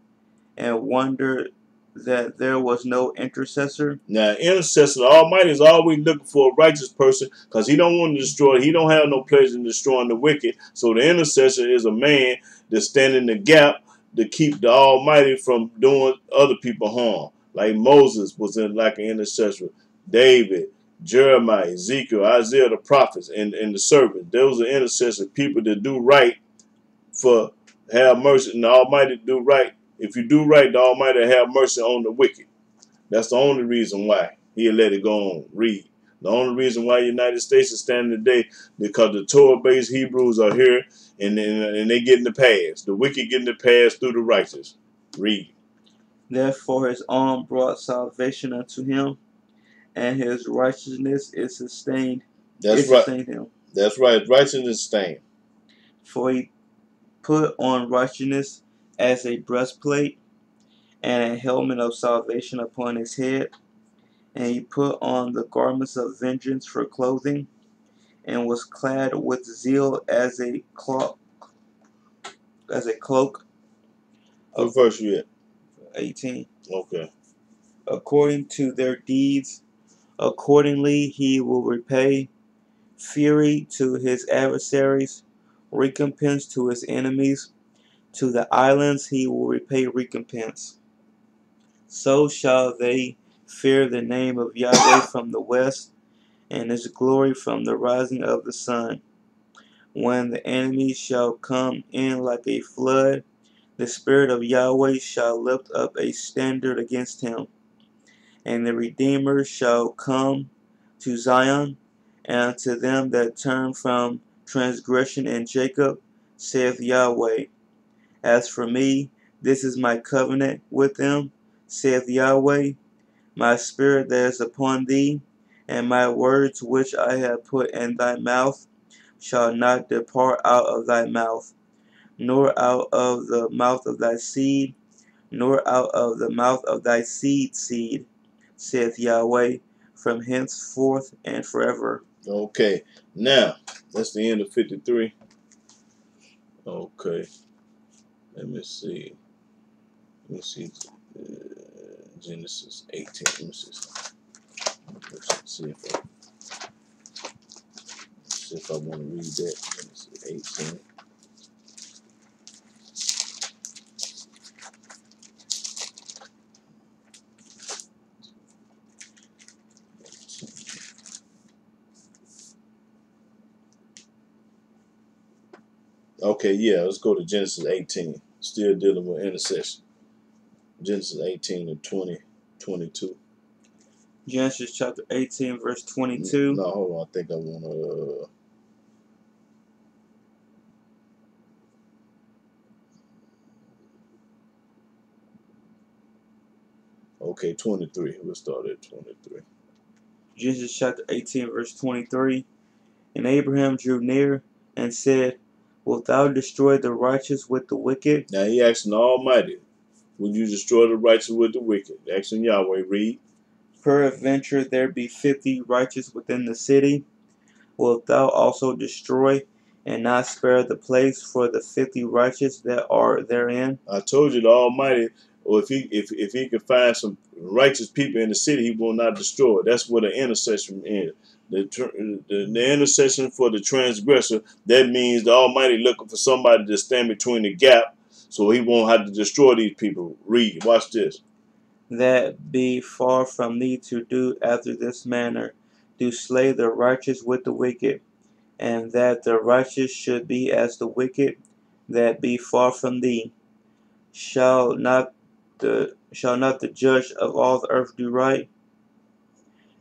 and wondered that there was no intercessor. Now, intercessor, the Almighty is always looking for a righteous person because he don't want to destroy. He don't have no pleasure in destroying the wicked. So the intercessor is a man that stand in the gap to keep the Almighty from doing other people harm. Like Moses was like an intercessor. David, Jeremiah, Ezekiel, Isaiah, the prophets, and the servants. Those are intercessors, people that do right for have mercy, and the Almighty do right. If you do right, the Almighty have mercy on the wicked. That's the only reason why he'll let it go on. Read. The only reason why the United States is standing today because the Torah-based Hebrews are here and they getting the pass. The wicked getting the pass through the righteous. Read. Therefore his arm brought salvation unto him, and his righteousness is sustained. That's right. Him. That's right. Righteousness sustained. For he put on righteousness as a breastplate, and a helmet of salvation upon his head, and he put on the garments of vengeance for clothing, and was clad with zeal as a cloak. What verse you at? 18. Okay. According to their deeds, accordingly he will repay fury to his adversaries, recompense to his enemies. To the islands he will repay recompense. So shall they Fear the name of Yahweh from the west, and his glory from the rising of the sun. When the enemy shall come in like a flood, the Spirit of Yahweh shall lift up a standard against him. And the Redeemer shall come to Zion, and to them that turn from transgression in Jacob, saith Yahweh. As for me, this is my covenant with them, saith Yahweh. My spirit that is upon thee, and my words which I have put in thy mouth, shall not depart out of thy mouth, nor out of the mouth of thy seed, nor out of the mouth of thy seed, saith Yahweh, from henceforth and forever. Okay, now that's the end of 53. Okay, let me see. Let me see. Genesis 18. Let me see if I want to read that. Genesis 18. Okay, yeah, let's go to Genesis 18. Still dealing with intercession. Genesis 18 and 20, 22. Genesis chapter 18, verse 22. No, hold on. I think I want to. Okay, 23. We'll start at 23. Genesis chapter 18, verse 23. And Abraham drew near and said, Wilt thou destroy the righteous with the wicked? Now he asking the Almighty, would you destroy the righteous with the wicked? Asking Yahweh, read. Peradventure there be 50 righteous within the city. Wilt thou also destroy and not spare the place for the 50 righteous that are therein? I told you the Almighty, or if he could find some righteous people in the city, he will not destroy. That's what an intercession is. The intercession for the transgressor, that means the Almighty looking for somebody to stand between the gap so he won't have to destroy these people. Read, watch this. That be far from thee to do after this manner, to slay the righteous with the wicked, and that the righteous should be as the wicked, that be far from thee. Shall not the judge of all the earth do right?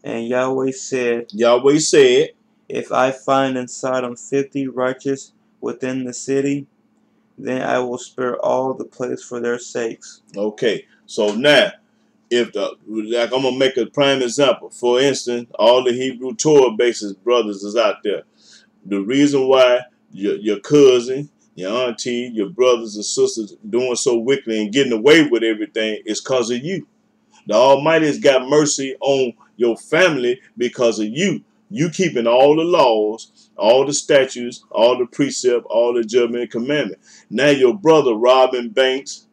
And Yahweh said, If I find in Sodom 50 righteous within the city, then I will spare all the place for their sakes. Okay, so now, like I'm gonna make a prime example. For instance, all the Hebrew Torah basis brothers is out there. The reason why your cousin, your auntie, your brothers and sisters doing so wickedly and getting away with everything is because of you. The Almighty has got mercy on your family because of you. You keeping all the laws, all the statutes, all the precept, all the judgment and commandment. Now your brother robbing banks,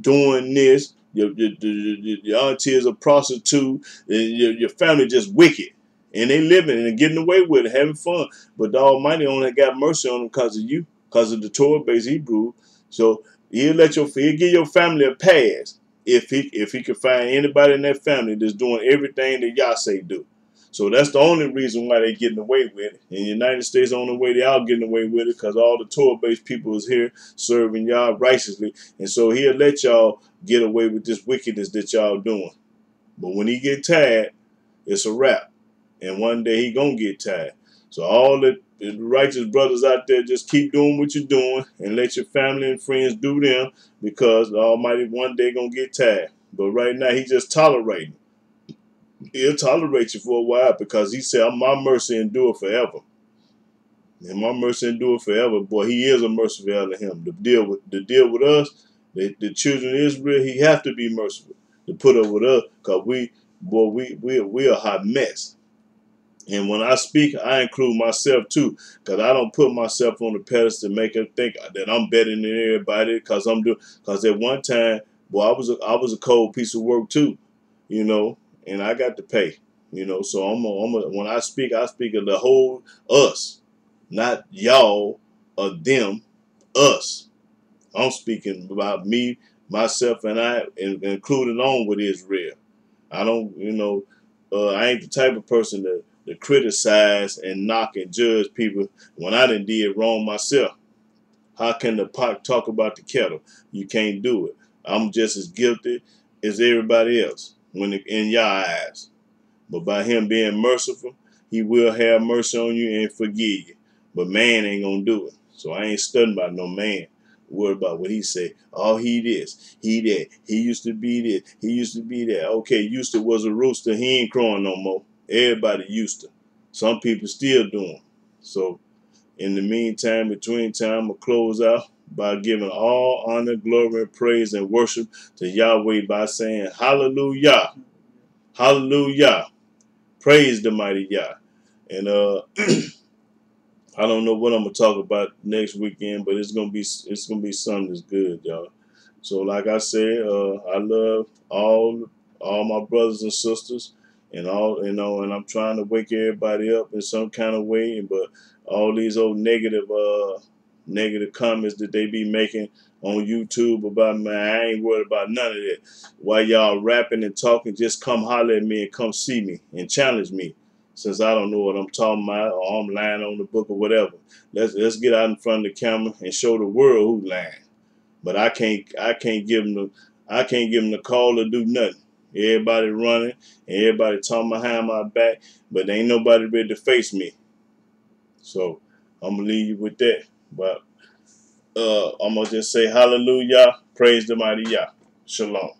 doing this, your auntie is a prostitute, and your family just wicked. And they living and getting away with it, having fun. But the Almighty only got mercy on them because of you, because of the Torah-based Hebrew. So he'll give your family a pass if he can find anybody in that family that's doing everything that Yah say do. So that's the only reason why they're getting away with it. In the United States, the only way they are getting away with it because all the Torah-based people is here serving y'all righteously. And so he'll let y'all get away with this wickedness that y'all doing. But when he get tired, it's a wrap. And one day he gonna get tired. So all the righteous brothers out there, just keep doing what you're doing and let your family and friends do them, because the Almighty one day gonna get tired. But right now he just tolerating. He'll tolerate you for a while because he said, my mercy endure forever. And my mercy endure forever. Boy, he is a merciful Elohim. To deal with us, the children of Israel, he have to be merciful to put up with us, because we a hot mess. And when I speak, I include myself too, because I don't put myself on the pedestal to make them think that I'm better than everybody. Because at one time, boy, I was a cold piece of work too, and I got to pay, So when I speak of the whole us, not y'all or them, us. I'm speaking about me, myself, and I, including on with Israel. I don't, I ain't the type of person to criticize and knock and judge people when I done did wrong myself. How can the pot talk about the kettle? You can't do it. I'm just as guilty as everybody else in your eyes. But by him being merciful, he will have mercy on you and forgive you. But man ain't gonna do it. So I ain't studying about no man. Worried about what he say. Oh, he this, he that. He used to be this, he used to be that. Okay, used to was a rooster. He ain't crowing no more. Everybody used to. Some people still doing. So in the meantime, between time, I'm going to close out by giving all honor, glory, and praise and worship to Yahweh by saying, hallelujah, hallelujah, praise the mighty Yah. And I don't know what I'm going to talk about next weekend, but it's gonna be something that's good, y'all. So like I said, I love all my brothers and sisters, and all and I'm trying to wake everybody up in some kind of way. But all these old negative comments that they be making on YouTube about me, I ain't worried about none of that. While y'all rapping and talking, just come holler at me and come see me and challenge me. Since I don't know what I'm talking about, or I'm lying on the book or whatever, let's get out in front of the camera and show the world who's lying. But I can't give them the call to do nothing. Everybody running and everybody talking behind my back, but ain't nobody ready to face me. So I'm gonna leave you with that. But I'm gonna just say hallelujah, praise the mighty Yah. Shalom.